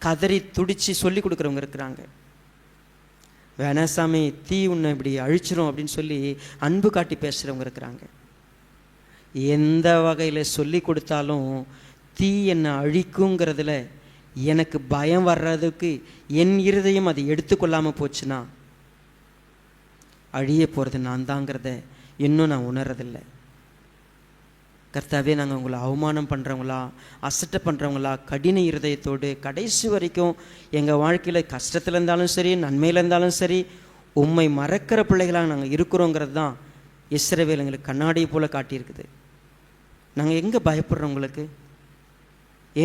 கதறி துடிச்சு சொல்லி கொடுக்குறவங்க இருக்கிறாங்க. வேணாசாமி தீ உன்னை இப்படி அழிச்சிரும் அப்படின்னு சொல்லி அன்பு காட்டி பேசுகிறவங்க இருக்கிறாங்க. எந்த வகையில் சொல்லி கொடுத்தாலும் தீ என்னை அழிக்குங்கிறதுல எனக்கு பயம் வர்றதுக்கு என் இருதயம் அதை எடுத்துக்கொள்ளாமல் போச்சுன்னா அழிய போகிறது நான் தாங்கிறத இன்னும் நான் உணர்றதில்லை. கர்த்தாவே, நாங்கள் உங்களை அவமானம் பண்ணுறவங்களா, அசட்டை பண்ணுறவங்களா, கடின இருதயத்தோடு கடைசி வரைக்கும் எங்கள் வாழ்க்கையில் கஷ்டத்தில் இருந்தாலும் சரி, நன்மையில் இருந்தாலும் சரி, உம்மை மறக்கிற பிள்ளைகளாக நாங்கள் இருக்கிறோங்கிறது தான் இஸ்ரவேல் எங்களுக்கு கண்ணாடியை போல் காட்டியிருக்குது. நாங்கள் எங்கே பயப்படுறோம்? உங்களுக்கு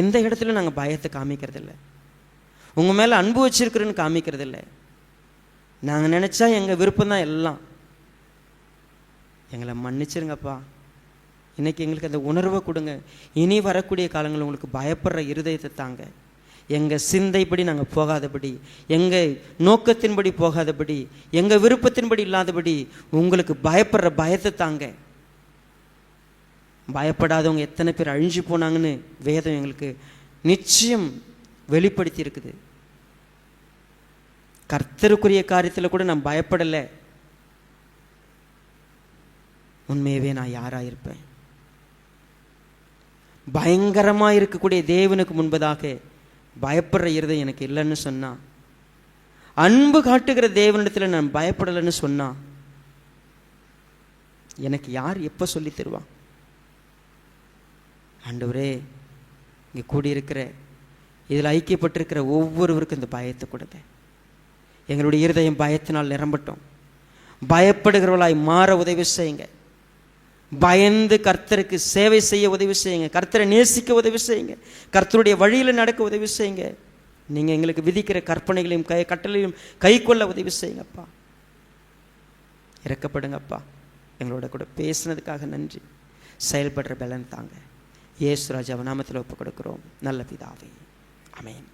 எந்த இடத்துல நாங்கள் பயத்தை காமிக்கிறதில்ல. உங்கள் மேலே அன்பு வச்சிருக்கிறேன்னு காமிக்கிறதில்ல. நாங்கள் நினச்சா எங்கள் விருப்பம்தான் எல்லாம். எங்களை மன்னிச்சிருங்கப்பா. இன்றைக்கி எங்களுக்கு அந்த உணர்வை கொடுங்க. இனி வரக்கூடிய காலங்களில் உங்களுக்கு பயப்படுற இருதயத்தை தாங்க. எங்கள் சிந்தைப்படி நாங்கள் போகாதபடி, எங்கள் நோக்கத்தின்படி போகாதபடி, எங்கள் விருப்பத்தின்படி இல்லாதபடி உங்களுக்கு பயப்படுற பயத்தை தாங்க. பயப்படாதவங்க எத்தனை பேர் அழிஞ்சு போனாங்கன்னு வேதம் எங்களுக்கு நிச்சயம் வெளிப்படுத்தி இருக்குது. கர்த்தருக்குரிய காரியத்தில் கூட நான் பயப்படலை. உண்மையவே நான் யாராக இருப்பேன்? பயங்கரமாக இருக்கக்கூடிய தேவனுக்கு முன்பதாக பயப்படுற இருதயம் எனக்கு இல்லைன்னு சொன்னா, அன்பு காட்டுகிற தேவனிடத்தில் நான் பயப்படலைன்னு சொன்னா, எனக்கு யார் எப்போ சொல்லி தருவான்? ஆண்டவரே, இங்கே கூடியிருக்கிற இதில் ஐக்கியப்பட்டிருக்கிற ஒவ்வொருவருக்கும் இந்த பயத்தை கொடுங்க. எங்களுடைய இருதயம் பயத்தினால் நிரம்பட்டும். பயப்படுகிறவளாய் மாற உதவி செய்யுங்க. பயந்து கர்த்தருக்கு சேவை செய்ய உதவி செய்யுங்க. கர்த்தரை நேசிக்க உதவி செய்யுங்க. கர்த்தருடைய வழியில் நடக்க உதவி செய்யுங்க. நீங்கள் எங்களுக்கு விதிக்கிற கற்பனைகளையும் கட்டளையும் கை கொள்ள உதவி செய்யுங்கப்பா. இறக்கப்படுங்கப்பா. எங்களோட கூட பேசுனதுக்காக நன்றி. செயல்படுற பலன் தாங்க. இயேசு ராஜா நாமத்தில் ஒப்புக் கொடுக்கிறோம் நல்ல பிதாவே. ஆமென்.